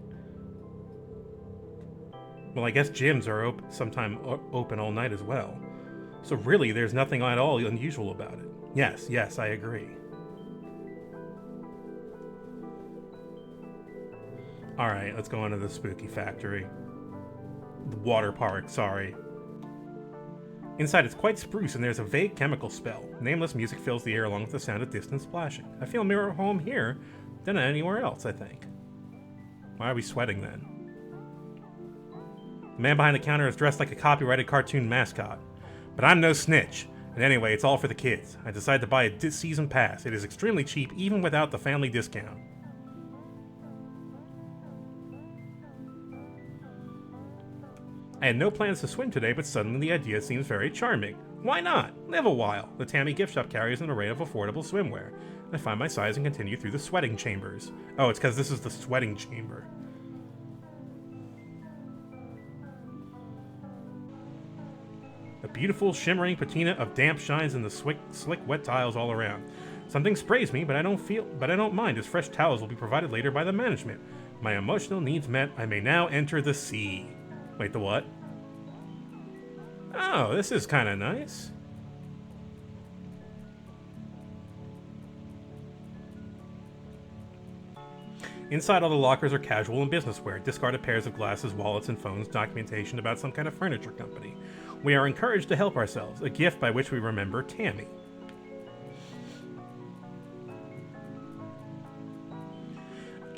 Well, I guess gyms are sometime open all night as well. So really, there's nothing at all unusual about it. Yes, yes, I agree. Alright, let's go on to the spooky factory. The water park, sorry. Inside it's quite spruce and there's a vague chemical smell. Nameless music fills the air along with the sound of distant splashing. I feel more at home here than anywhere else, I think. Why are we sweating then? The man behind the counter is dressed like a copyrighted cartoon mascot. But I'm no snitch. And anyway, it's all for the kids. I decided to buy a season pass. It is extremely cheap even without the family discount. I had no plans to swim today, but suddenly the idea seems very charming. Why not? Live a while. The Tammy gift shop carries an array of affordable swimwear. I find my size and continue through the sweating chambers. Oh, it's because this is the sweating chamber. A beautiful, shimmering patina of damp shines in the slick, wet tiles all around. Something sprays me, but I don't mind, as fresh towels will be provided later by the management. My emotional needs met, I may now enter the sea. Wait, the what? Oh, this is kind of nice. Inside all the lockers are casual and business wear, discarded pairs of glasses, wallets, and phones, documentation about some kind of furniture company. We are encouraged to help ourselves, a gift by which we remember Tammy.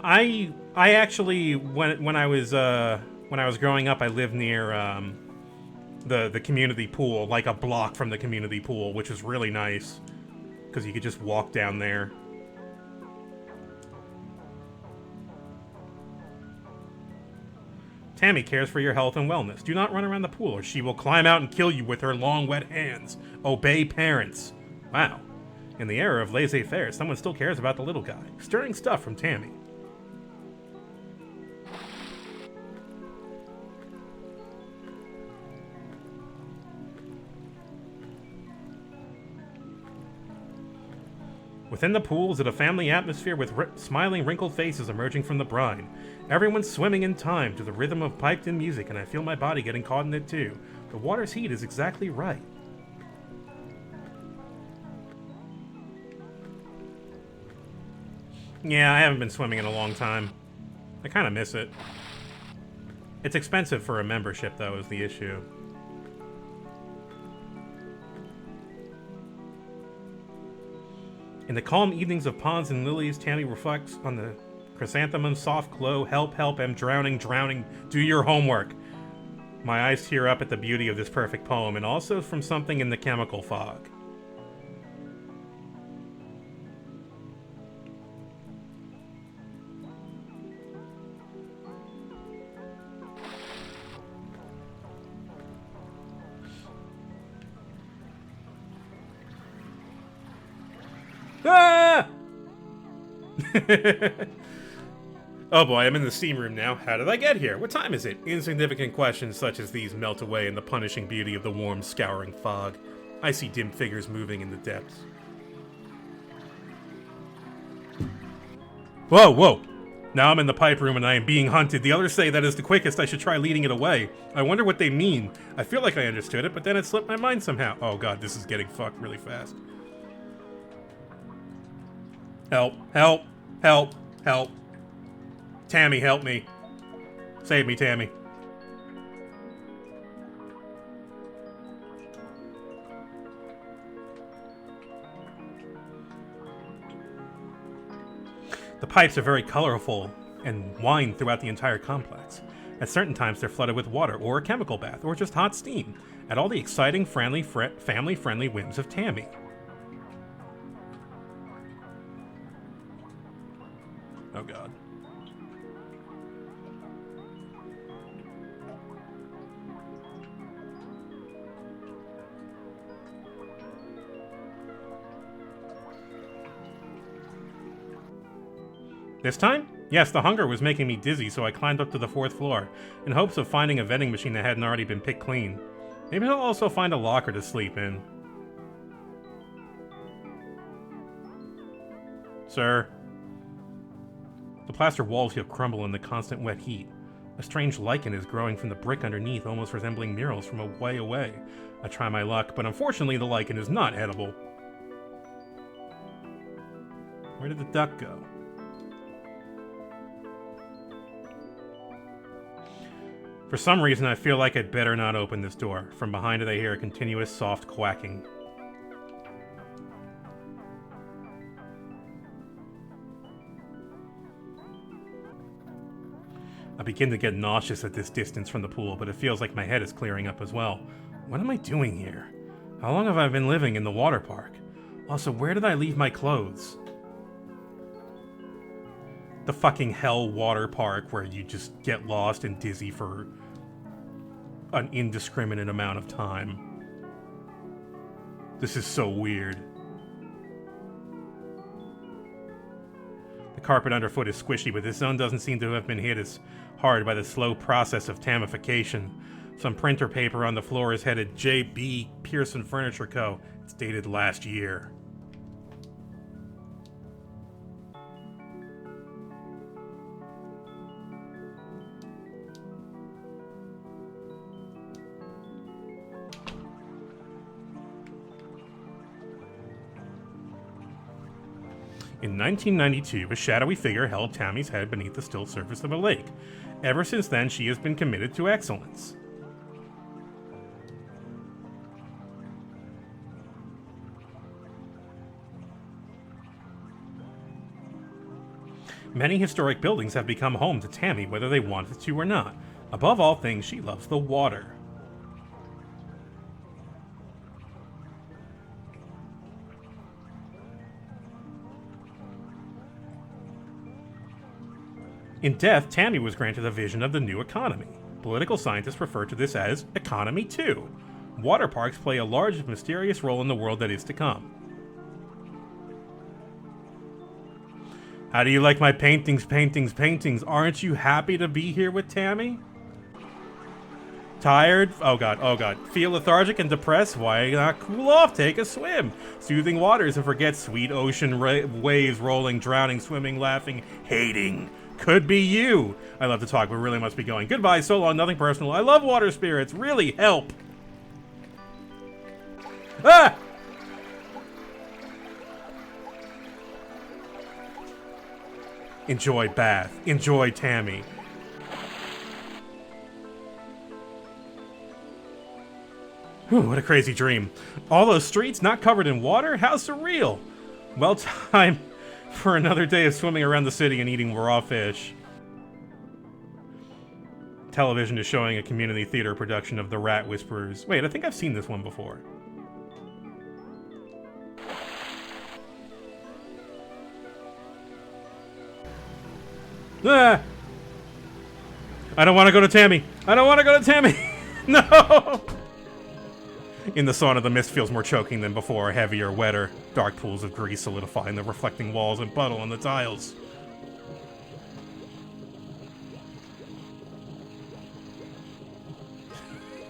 I actually when I was growing up, I lived near the community pool, like a block from the community pool, which is really nice because you could just walk down there. Tammy cares for your health and wellness. Do not run around the pool or she will climb out and kill you with her long, wet hands. Obey parents. Wow. In the era of laissez-faire, someone still cares about the little guy. Stirring stuff from Tammy. Within the pool is a family atmosphere with smiling, wrinkled faces emerging from the brine. Everyone's swimming in time to the rhythm of piped-in music, and I feel my body getting caught in it too. The water's heat is exactly right. Yeah, I haven't been swimming in a long time. I kind of miss it. It's expensive for a membership, though, is the issue. In the calm evenings of ponds and lilies, Tammy reflects on the chrysanthemum's soft glow. Help, help, am drowning, drowning. Do your homework. My eyes tear up at the beauty of this perfect poem, and also from something in the chemical fog. Ah! Oh boy, I'm in the steam room now. How did I get here? What time is it? Insignificant questions such as these melt away in the punishing beauty of the warm, scouring fog. I see dim figures moving in the depths. Whoa, whoa! Now I'm in the pipe room and I am being hunted. The others say that is the quickest. I should try leading it away. I wonder what they mean. I feel like I understood it, but then it slipped my mind somehow. Oh god, this is getting fucked really fast. Help, help, help, help. Tammy, help me. Save me, Tammy. The pipes are very colorful and wind throughout the entire complex. At certain times they're flooded with water, or a chemical bath, or just hot steam, at all the exciting, family-friendly whims of Tammy. Oh god. This time? Yes, the hunger was making me dizzy, so I climbed up to the 4th floor, in hopes of finding a vending machine that hadn't already been picked clean. Maybe I'll also find a locker to sleep in. Sir? The plaster walls feel crumble in the constant wet heat. A strange lichen is growing from the brick underneath, almost resembling murals from a way away. I try my luck, but unfortunately the lichen is not edible. Where did the duck go? For some reason, I feel like I'd better not open this door. From behind it, I hear a continuous soft quacking. I begin to get nauseous at this distance from the pool, but it feels like my head is clearing up as well. What am I doing here? How long have I been living in the water park? Also, where did I leave my clothes? The fucking hell water park where you just get lost and dizzy for an indiscriminate amount of time. This is so weird. The carpet underfoot is squishy, but this zone doesn't seem to have been hit as hard by the slow process of tamification. Some printer paper on the floor is headed J.B. Pearson Furniture Co. It's dated last year. In 1992, a shadowy figure held Tammy's head beneath the still surface of a lake. Ever since then, she has been committed to excellence. Many historic buildings have become home to Tammy, whether they wanted to or not. Above all things, she loves the water. In death, Tammy was granted a vision of the new economy. Political scientists refer to this as Economy 2. Water parks play a large and mysterious role in the world that is to come. How do you like my paintings? Aren't you happy to be here with Tammy? Tired? Oh god. Feel lethargic and depressed? Why not cool off? Take a swim. Soothing waters and forget sweet ocean waves rolling, drowning, swimming, laughing, hating. Could be you. I love to talk, but really must be going. Goodbye, so long, nothing personal. I love water spirits. Really help. Ah! Enjoy bath. Enjoy Tammy. Whew, what a crazy dream. All those streets not covered in water? How surreal. Well, time for another day of swimming around the city and eating raw fish. Television is showing a community theater production of The Rat Whisperers. Wait, I think I've seen this one before. Ah! I don't want to go to Tammy. I don't want to go to Tammy. No! In the sauna, the mist feels more choking than before, heavier, wetter. Dark pools of grease solidifying the reflecting walls and puddle on the tiles.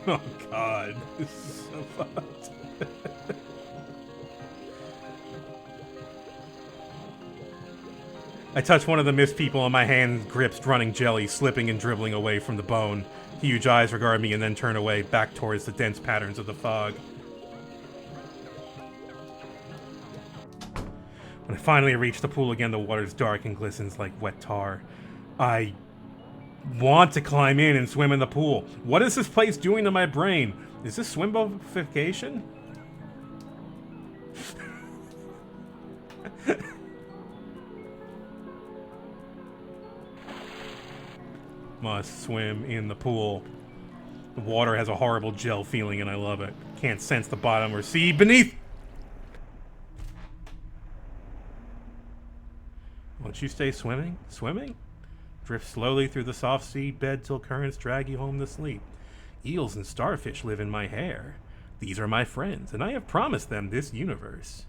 Oh god, this is so fucked. I touch one of the mist people and my hand grips running jelly, slipping and dribbling away from the bone. Huge eyes regard me and then turn away, back towards the dense patterns of the fog. When I finally reach the pool again, the water is dark and glistens like wet tar. I want to climb in and swim in the pool. What is this place doing to my brain? Is this swimbification? Must swim in the pool. The water has a horrible gel feeling and I love it. Can't sense the bottom or see beneath. Won't you stay swimming? Swimming? Drift slowly through the soft sea bed till currents drag you home to sleep. Eels and starfish live in my hair. These are my friends, and I have promised them this universe.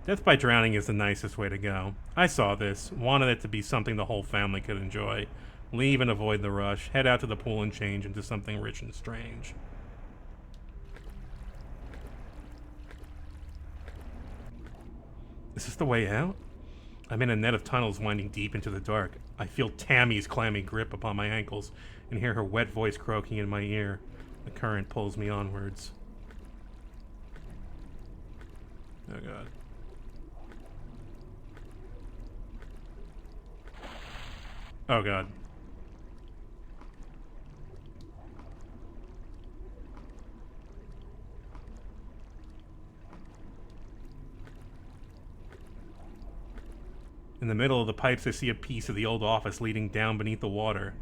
Death by drowning is the nicest way to go. I saw this, wanted it to be something the whole family could enjoy. Leave and avoid the rush, head out to the pool and change into something rich and strange. Is this the way out? I'm in a net of tunnels winding deep into the dark. I feel Tammy's clammy grip upon my ankles and hear her wet voice croaking in my ear. The current pulls me onwards. Oh god. Oh god. In the middle of the pipes, I see a piece of the old office leading down beneath the water.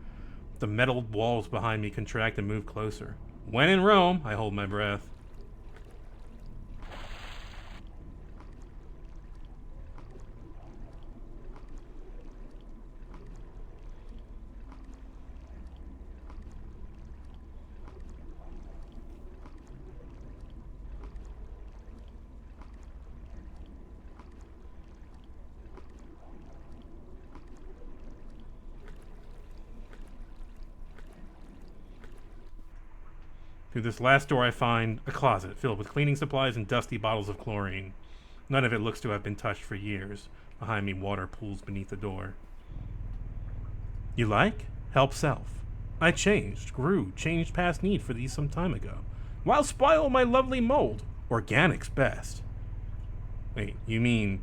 The metal walls behind me contract and move closer. When in Rome, I hold my breath. Through this last door I find a closet filled with cleaning supplies and dusty bottles of chlorine. None of it looks to have been touched for years. Behind me, water pools beneath the door. You like? Help self. I changed, grew, changed past need for these some time ago. While spoil my lovely mold. Organic's best. Wait, you mean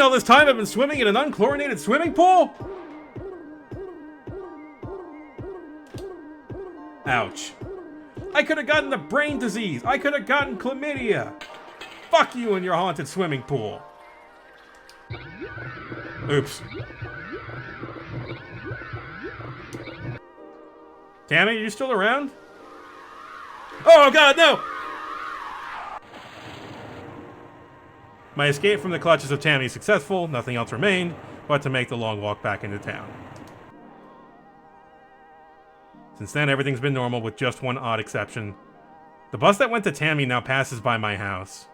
all this time I've been swimming in an unchlorinated swimming pool? Ouch. I could have gotten the brain disease. I could have gotten chlamydia. Fuck you and your haunted swimming pool. Oops. Tammy, are you still around? Oh god, no! My escape from the clutches of Tammy is successful. Nothing else remained but to make the long walk back into town. Since then, everything's been normal with just one odd exception. The bus that went to Tammy now passes by my house.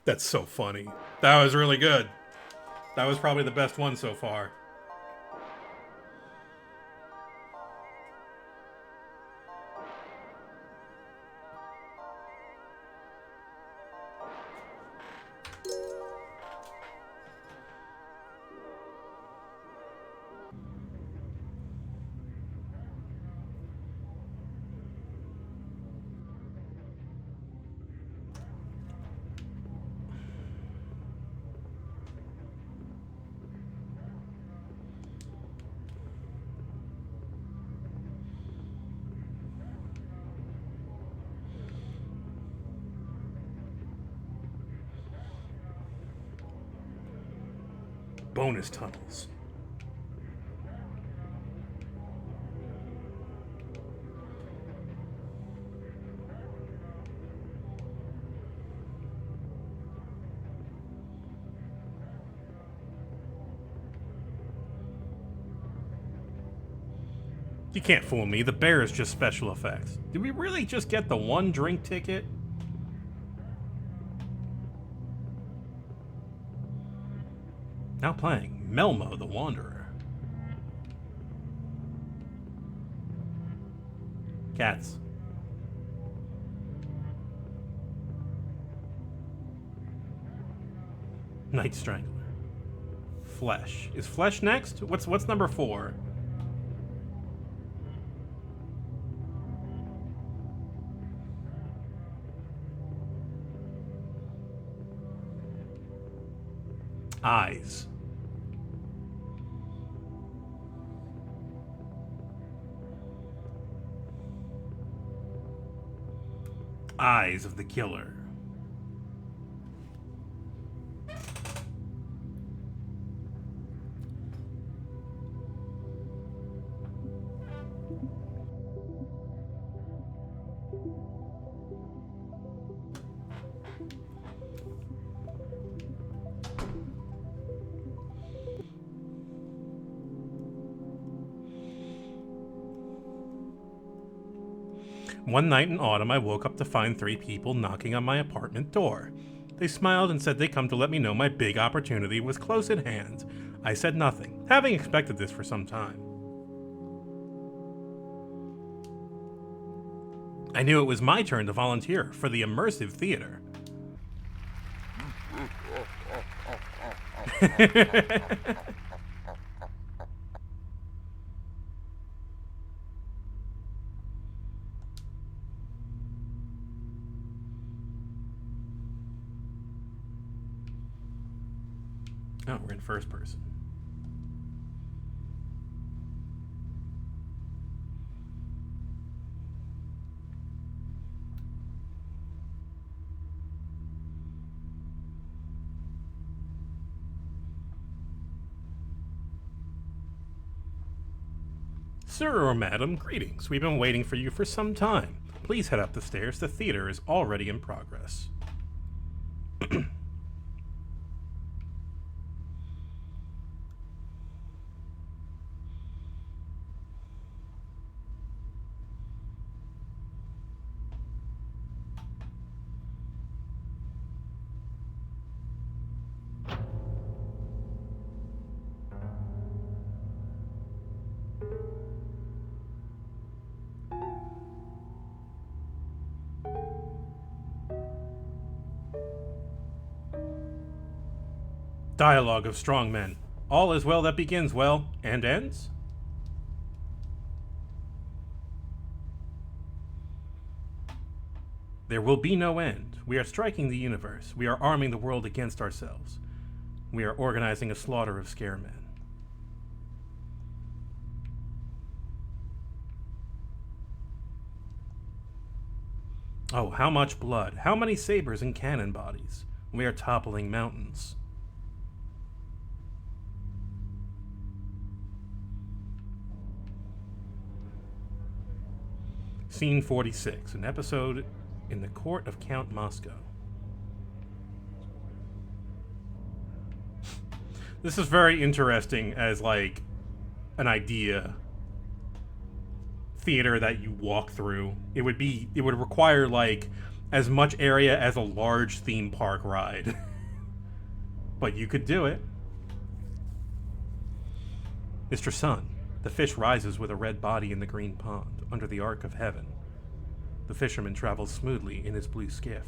That's so funny. That was really good. That was probably the best one so far. Bonus tunnels. You can't fool me. The bear is just special effects. Did we really just get the one drink ticket? Now playing Melmo the Wanderer. Cats. Night Strangler. Flesh. Is Flesh next? What's number 4? Eyes. Eyes of the Killer. One night in autumn, I woke up to find 3 people knocking on my apartment door. They smiled and said they'd come to let me know my big opportunity was close at hand. I said nothing, having expected this for some time. I knew it was my turn to volunteer for the immersive theater. Oh, we're in first person. Sir or madam, greetings. We've been waiting for you for some time. Please head up the stairs. The theater is already in progress. Dialogue of strong men. All is well that begins well and ends? There will be no end. We are striking the universe. We are arming the world against ourselves. We are organizing a slaughter of scare men. Oh, how much blood. How many sabers and cannon bodies. We are toppling mountains. Scene 46, an episode in the court of Count Moscow. This is very interesting as, like, an idea theater that you walk through. It would require, like, as much area as a large theme park ride. But you could do it. Mr. Sun, the fish rises with a red body in the green pond, under the arc of heaven. The fisherman travels smoothly in his blue skiff.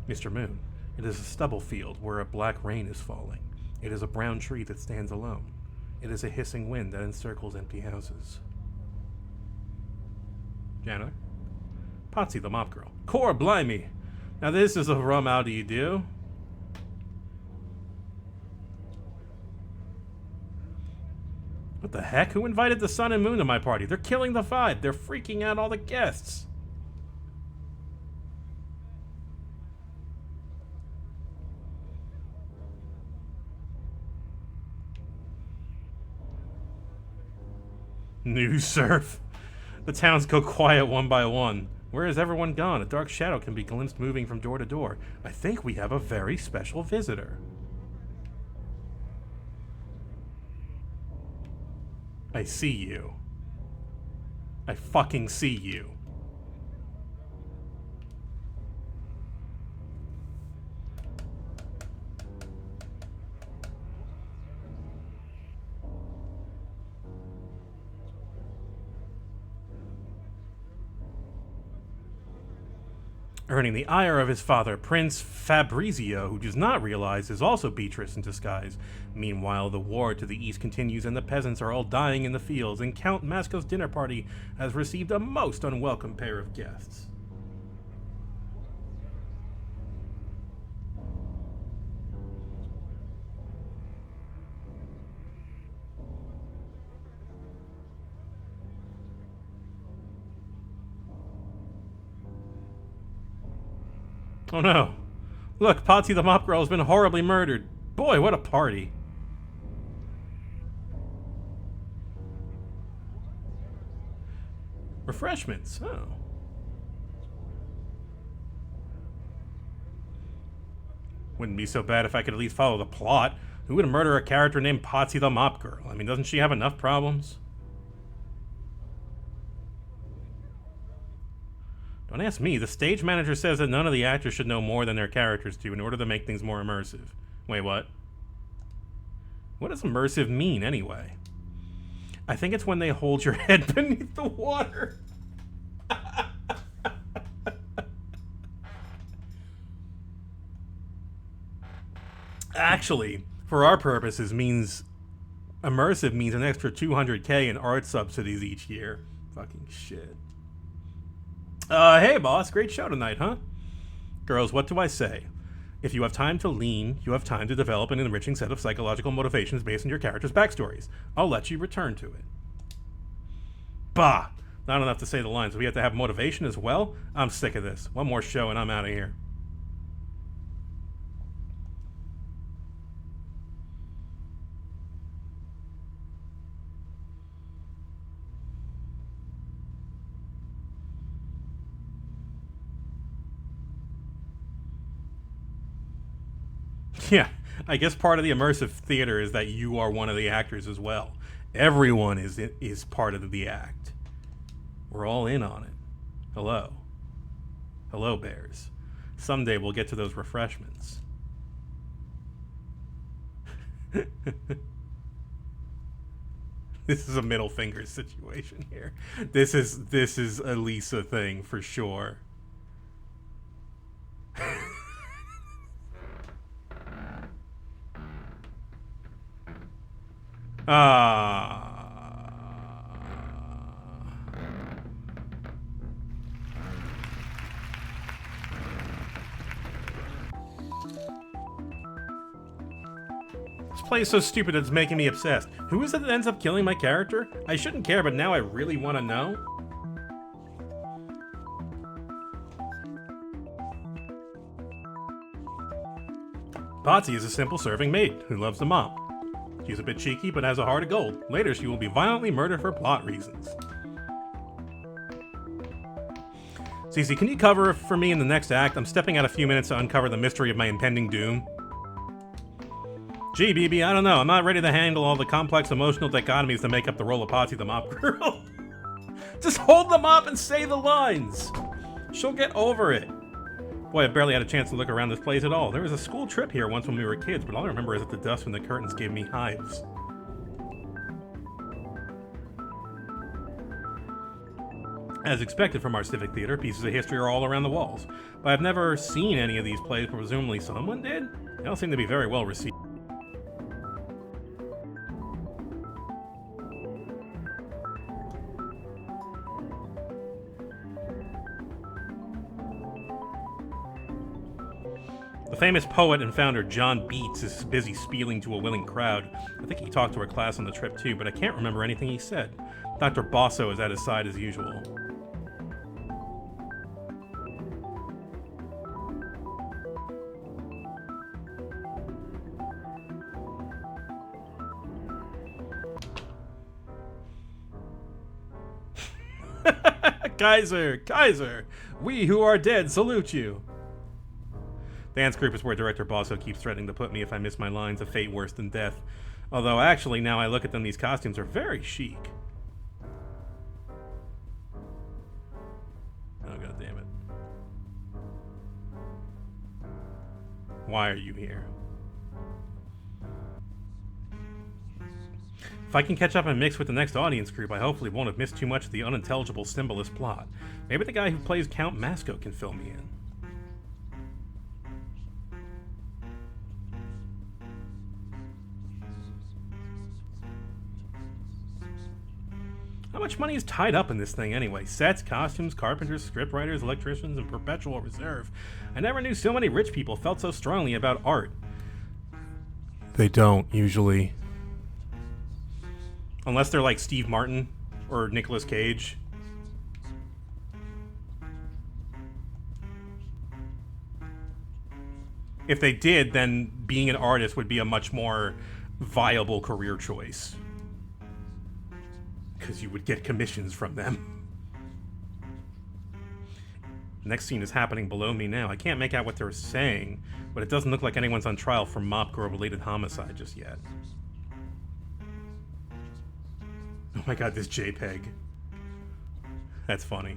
Mr. Moon, it is a stubble field where a black rain is falling. It is a brown tree that stands alone. It is a hissing wind that encircles empty houses. Janitor? Potsy the mop girl. Core blimey! Now this is a rum how do you do? What the heck? Who invited the sun and moon to my party? They're killing the vibe. They're freaking out all the guests. New surf. The towns go quiet one by one. Where has everyone gone? A dark shadow can be glimpsed moving from door to door. I think we have a very special visitor. I see you. I fucking see you. Earning the ire of his father, Prince Fabrizio, who does not realize is also Beatrice in disguise. Meanwhile, the war to the east continues and the peasants are all dying in the fields, and Count Masco's dinner party has received a most unwelcome pair of guests. Oh no. Look, Potsy the mop girl has been horribly murdered. Boy, what a party. Refreshments. Oh. Wouldn't be so bad if I could at least follow the plot. Who would murder a character named Potsy the mop girl? I mean, doesn't she have enough problems? Don't ask me. The stage manager says that none of the actors should know more than their characters do in order to make things more immersive. Wait, what? What does immersive mean, anyway? I think it's when they hold your head beneath the water. Actually, for our purposes, immersive means an extra $200K in art subsidies each year. Fucking shit. Hey boss, great show tonight, huh? Girls, what do I say? If you have time to lean, you have time to develop an enriching set of psychological motivations based on your characters' backstories. I'll let you return to it. Bah! Not enough to say the lines. We have to have motivation as well? I'm sick of this. One more show and I'm out of here. Yeah, I guess part of the immersive theater is that you are one of the actors as well. Everyone is part of the act. We're all in on it. Hello. Hello, bears. Someday we'll get to those refreshments. This is a middle finger situation here. This is a Lisa thing for sure. This play is so stupid it's making me obsessed. Who is it that ends up killing my character? I shouldn't care, but now I really want to know. Potsy is a simple serving maid who loves to mop. She's a bit cheeky, but has a heart of gold. Later, she will be violently murdered for plot reasons. Cece, can you cover for me in the next act? I'm stepping out a few minutes to uncover the mystery of my impending doom. Gee, BB, I don't know. I'm not ready to handle all the complex emotional dichotomies that make up the role of Potsy the mop girl. Just hold the mop and say the lines. She'll get over it. Boy, I barely had a chance to look around this place at all. There was a school trip here once when we were kids, but all I remember is that the dust from the curtains gave me hives. As expected from our civic theater, pieces of history are all around the walls. But I've never seen any of these plays, but presumably someone did? They don't seem to be very well received. The famous poet and founder John Beats is busy spieling to a willing crowd. I think he talked to our class on the trip too, but I can't remember anything he said. Dr. Bosso is at his side as usual. Kaiser, Kaiser, we who are dead salute you. Dance group is where Director Bosso keeps threatening to put me if I miss my lines, a fate worse than death. Although, actually, now I look at them, these costumes are very chic. Oh, god damn it. Why are you here? If I can catch up and mix with the next audience group, I hopefully won't have missed too much of the unintelligible symbolist plot. Maybe the guy who plays Count Masco can fill me in. How much money is tied up in this thing anyway? Sets, costumes, carpenters, scriptwriters, electricians, and perpetual reserve. I never knew so many rich people felt so strongly about art. They don't, usually. Unless they're like Steve Martin or Nicolas Cage. If they did, then being an artist would be a much more viable career choice. Because you would get commissions from them. Next scene is happening below me now. I can't make out what they're saying, but it doesn't look like anyone's on trial for mop girl-related homicide just yet. Oh my god, this JPEG. That's funny.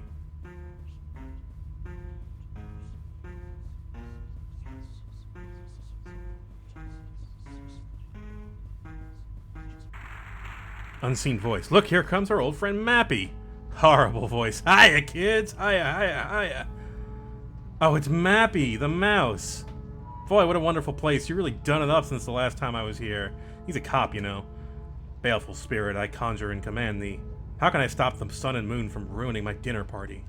Unseen voice. Look, here comes our old friend Mappy. Horrible voice. Hiya, kids. Hiya. Oh, it's Mappy, the mouse. Boy, what a wonderful place. You really done it up since the last time I was here. He's a cop, you know. Baleful spirit, I conjure and command thee. How can I stop the sun and moon from ruining my dinner party?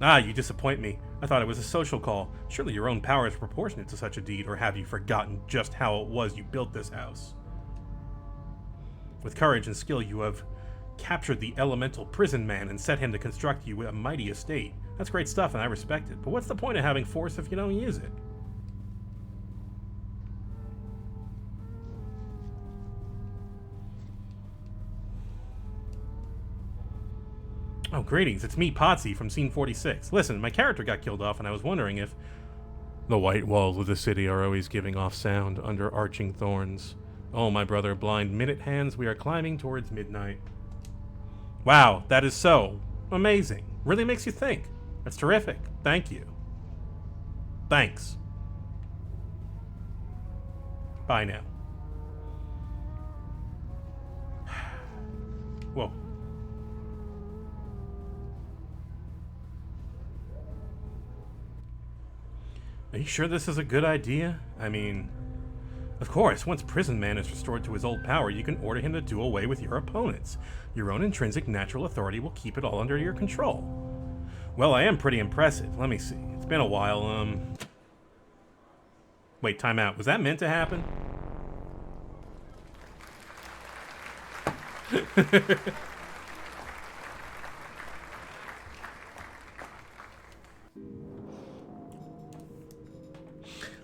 Ah, you disappoint me. I thought it was a social call. Surely your own power is proportionate to such a deed, or have you forgotten just how it was you built this house? With courage and skill you have captured the elemental prison man and set him to construct you a mighty estate. That's great stuff and I respect it, but what's the point of having force if you don't use it? Oh, greetings, it's me, Potsy, from Scene 46. Listen, my character got killed off and I was wondering if... The white walls of the city are always giving off sound under arching thorns. Oh, my brother, blind minute hands, we are climbing towards midnight. Wow, that is so amazing. Really makes you think. That's terrific. Thank you. Thanks. Bye now. Whoa. Are you sure this is a good idea? I mean, of course, once Prison Man is restored to his old power, you can order him to do away with your opponents. Your own intrinsic natural authority will keep it all under your control. Well, I am pretty impressive. Let me see. It's been a while, Wait, time out. Was that meant to happen?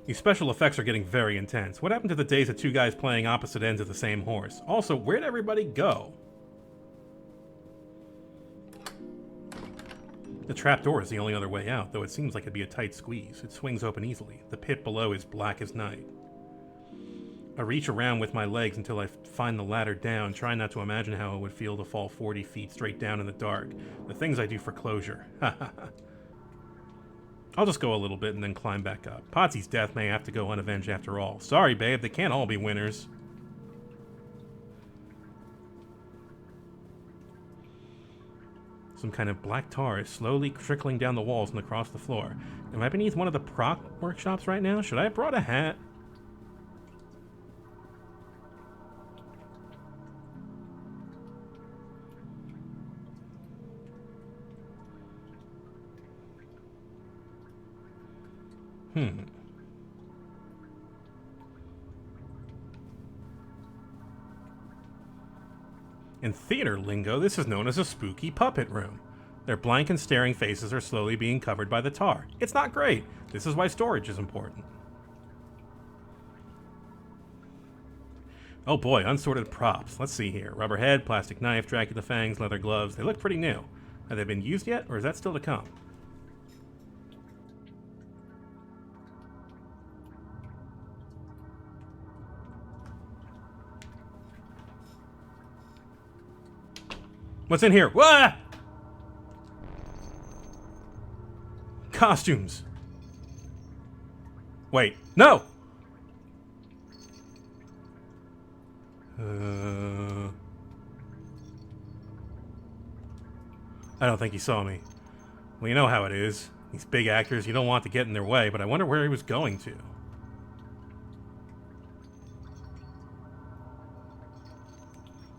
These special effects are getting very intense. What happened to the days of two guys playing opposite ends of the same horse? Also, where'd everybody go? The trapdoor is the only other way out, though it seems like it'd be a tight squeeze. It swings open easily. The pit below is black as night. I reach around with my legs until I find the ladder down, trying not to imagine how it would feel to fall 40 feet straight down in the dark. The things I do for closure. I'll just go a little bit and then climb back up. Potsy's death may have to go unavenged after all. Sorry, babe, they can't all be winners. Some kind of black tar is slowly trickling down the walls and across the floor. Am I beneath one of the proc workshops right now? Should I have brought a hat? In theater lingo, this is known as a spooky puppet room. Their blank and staring faces are slowly being covered by the tar. It's not great. This is why storage is important. Oh boy, unsorted props. Let's see here. Rubber head, plastic knife, Dracula fangs, leather gloves. They look pretty new. Have they been used yet, or is that still to come? What's in here? Wah! Costumes. Wait, no! I don't think he saw me. Well, you know how it is. These big actors, you don't want to get in their way, but I wonder where he was going to.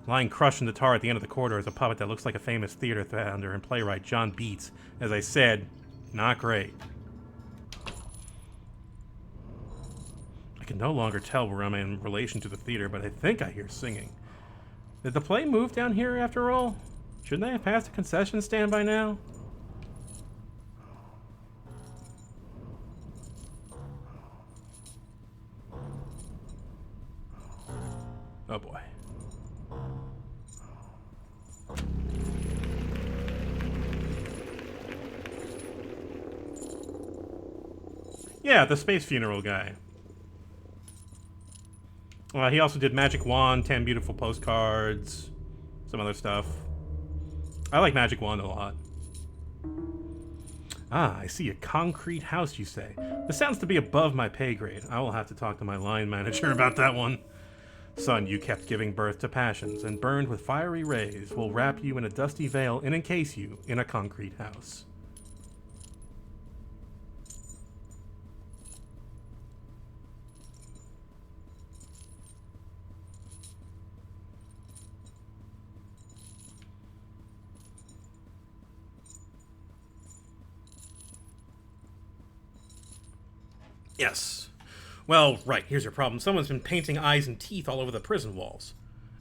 Lying crushed in the tar at the end of the corridor is a puppet that looks like a famous theater founder and playwright, John Beats. As I said, not great. I can no longer tell where I'm in relation to the theater, but I think I hear singing. Did the play move down here after all? Shouldn't I have passed a concession stand by now? Oh boy. Yeah, the space funeral guy. He also did Magic Wand, 10 Beautiful Postcards, some other stuff. I like Magic Wand a lot. Ah, I see a concrete house, you say. This sounds to be above my pay grade. I will have to talk to my line manager about that one. Sun, you kept giving birth to passions, and burned with fiery rays, will wrap you in a dusty veil and encase you in a concrete house. Yes. Well, right, here's your problem. Someone's been painting eyes and teeth all over the prison walls.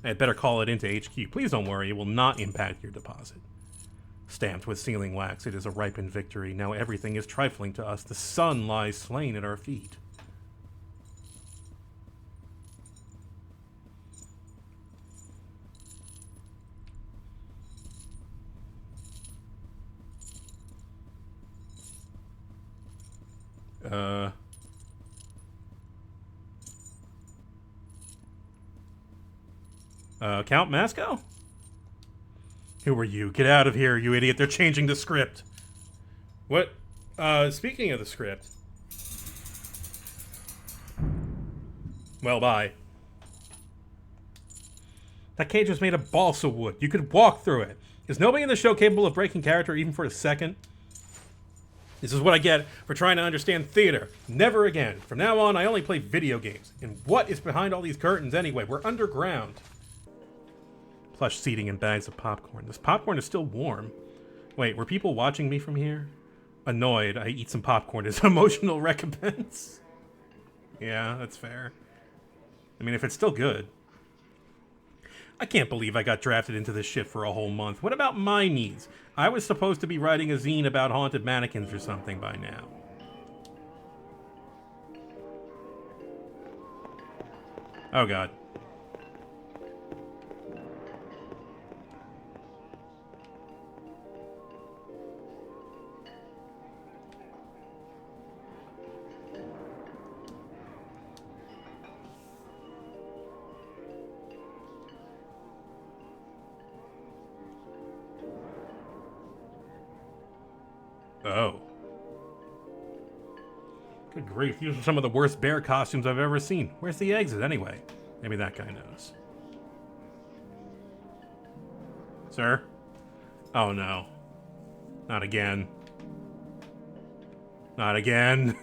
I'd better call it into HQ. Please don't worry, it will not impact your deposit. Stamped with sealing wax, it is a ripened victory. Now everything is trifling to us. The sun lies slain at our feet. Count Masco? Who are you? Get out of here, you idiot. They're changing the script. What? Speaking of the script. Well, bye. That cage was made of balsa wood. You could walk through it. Is nobody in the show capable of breaking character even for a second? This is what I get for trying to understand theater. Never again. From now on, I only play video games. And what is behind all these curtains anyway? We're underground. Plush seating and bags of popcorn. This popcorn is still warm. Wait, were people watching me from here? Annoyed, I eat some popcorn as emotional recompense. Yeah, that's fair. I mean, if it's still good. I can't believe I got drafted into this shit for a whole month. What about my needs? I was supposed to be writing a zine about haunted mannequins or something by now. Oh god. Oh. Good grief, these are some of the worst bear costumes I've ever seen. Where's the exit, anyway? Maybe that guy knows. Sir? Oh, no. Not again. Not again.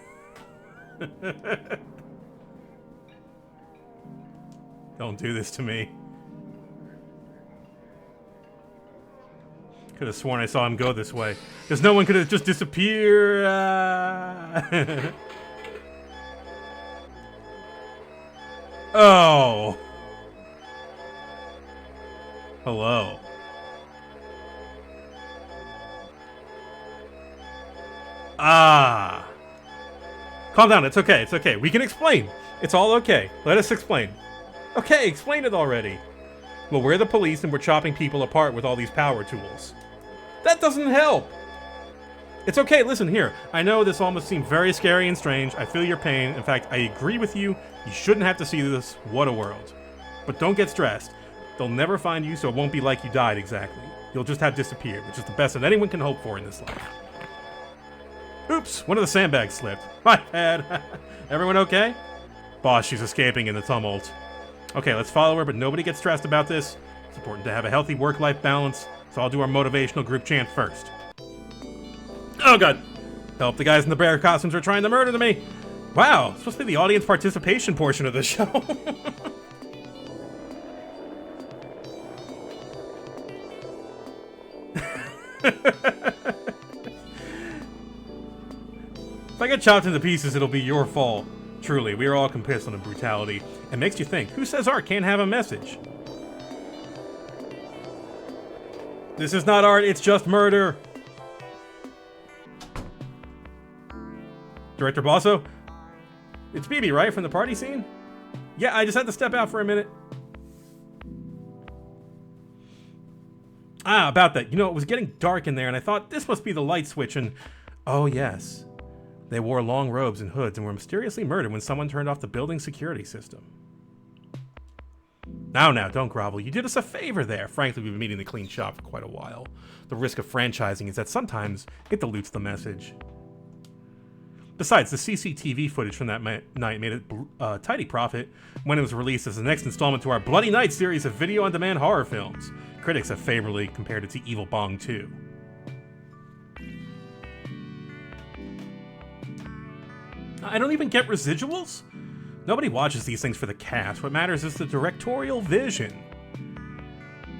Don't do this to me. Could have sworn I saw him go this way. Because no one could have just disappeared. Oh. Hello. Ah. Calm down. It's okay. It's okay. We can explain. It's all okay. Let us explain. Okay, explain it already. Well, we're the police and we're chopping people apart with all these power tools. That doesn't help. It's okay, listen here. I know this all must seem very scary and strange. I feel your pain. In fact, I agree with you. You shouldn't have to see this. What a world. But don't get stressed. They'll never find you, so it won't be like you died exactly. You'll just have disappeared, which is the best that anyone can hope for in this life. Oops, one of the sandbags slipped. My bad. Everyone okay? Boss, she's escaping in the tumult. Okay, let's follow her, but nobody gets stressed about this. It's important to have a healthy work-life balance, so I'll do our motivational group chant first. Oh god! Help, the guys in the bear costumes are trying to murder me! Wow, it's supposed to be the audience participation portion of the show. If I get chopped into pieces, it'll be your fault. Truly, we are all complicit in brutality. It makes you think, who says art can't have a message? This is not art, it's just murder! Director Bosso? It's BB, right? From the party scene? Yeah, I just had to step out for a minute. Ah, about that. You know, it was getting dark in there, and I thought this must be the light switch, and... Oh, yes. They wore long robes and hoods and were mysteriously murdered when someone turned off the building security system. Now, don't grovel. You did us a favor there. Frankly, we've been meeting the clean shop for quite a while. The risk of franchising is that sometimes it dilutes the message. Besides, the CCTV footage from that night made a tidy profit when it was released as the next installment to our Bloody Night series of video-on-demand horror films. Critics have favorably compared it to Evil Bong 2. I don't even get residuals? Nobody watches these things for the cast. What matters is the directorial vision.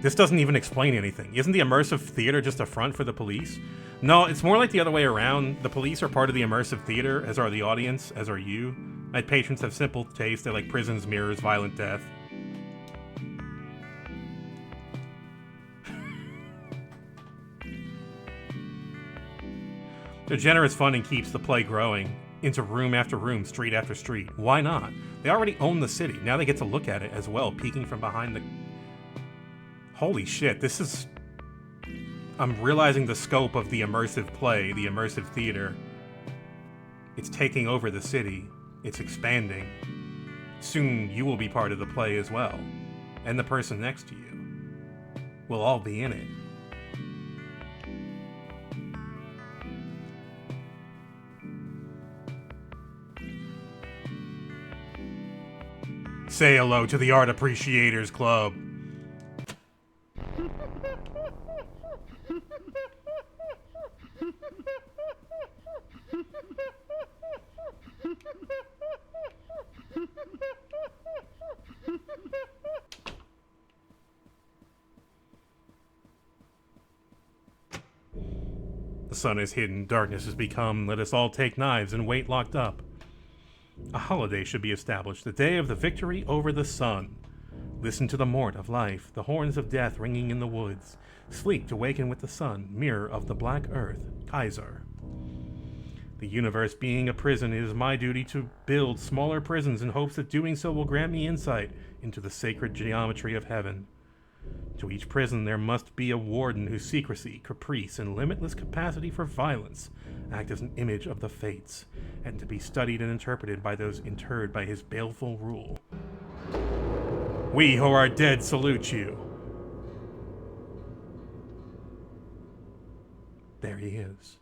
This doesn't even explain anything. Isn't the immersive theater just a front for the police? No, it's more like the other way around. The police are part of the immersive theater, as are the audience, as are you. My patrons have simple taste. They like prisons, mirrors, violent death. Their generous funding keeps the play growing into room after room, street after street. Why not? They already own the city. Now they get to look at it as well, peeking from behind the... Holy shit, this is... I'm realizing the scope of the immersive play, the immersive theater. It's taking over the city. It's expanding. Soon you will be part of the play as well. And the person next to you. We'll all be in it. Say hello to the Art Appreciators Club. The sun is hidden, darkness has become. Let us all take knives and wait locked up. A holiday should be established, the day of the victory over the sun. Listen to the mort of life, the horns of death ringing in the woods. Sleep to waken with the sun, mirror of the black earth, Kaiser. The universe being a prison, it is my duty to build smaller prisons in hopes that doing so will grant me insight into the sacred geometry of heaven. To each prison there must be a warden whose secrecy, caprice, and limitless capacity for violence act as an image of the fates, and to be studied and interpreted by those interred by his baleful rule. We who are dead salute you. There he is.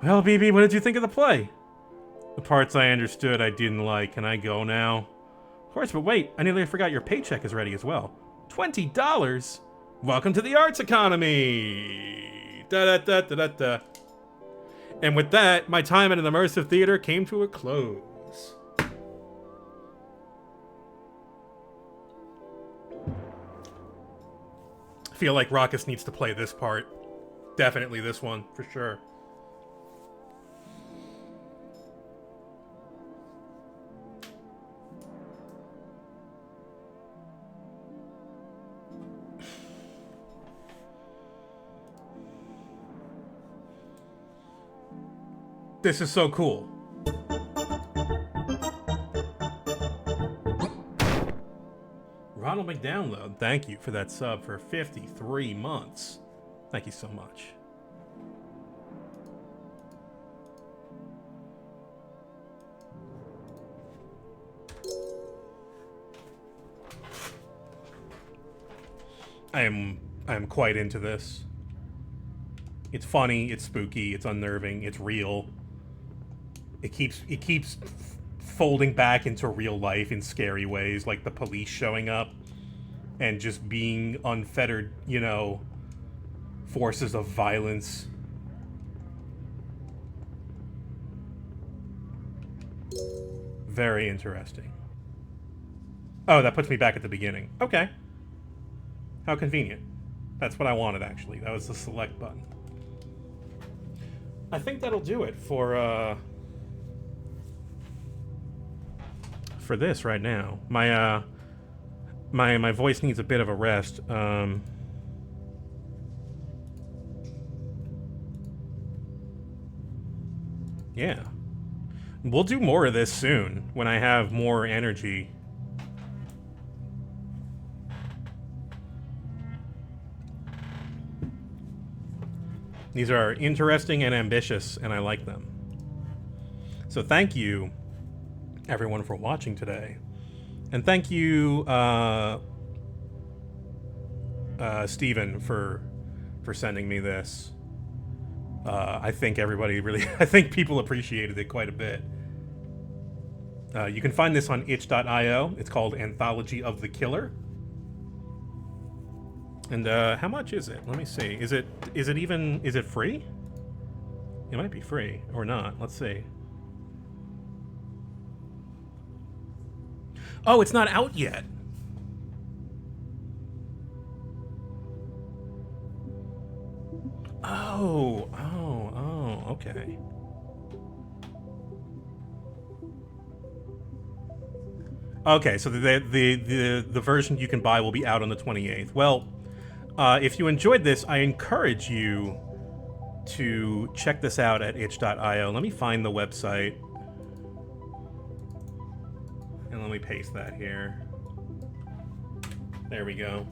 Well, BB, what did you think of the play? The parts I understood I didn't like. Can I go now? Of course, but wait, I nearly forgot your paycheck is ready as well. $20? Welcome to the arts economy! Da-da-da-da-da-da. And with that, my time at an immersive theater came to a close. I feel like Raucus needs to play this part. Definitely this one, for sure. This is so cool. Ronald McDownload, thank you for that sub for 53 months. Thank you so much. I am quite into this. It's funny, it's spooky, it's unnerving, it's real. It keeps folding back into real life in scary ways, like the police showing up and just being unfettered, you know, forces of violence. Very interesting. Oh, that puts me back at the beginning. Okay. How convenient. That's what I wanted, actually. That was the select button. I think that'll do it for this right now. My my voice needs a bit of a rest. Yeah. We'll do more of this soon when I have more energy. These are interesting and ambitious, and I like them. So thank you, everyone, for watching today. And thank you, Steven for sending me this. I think everybody really, I think people appreciated it quite a bit. You can find this on itch.io. It's called Anthology of the Killer. And how much is it? Let me see. Is it free? It might be free or not. Let's see. Oh, it's not out yet. Oh, okay. Okay, so the version you can buy will be out on the 28th. Well, if you enjoyed this, I encourage you to check this out at itch.io. Let me find the website. And let me paste that here. There we go.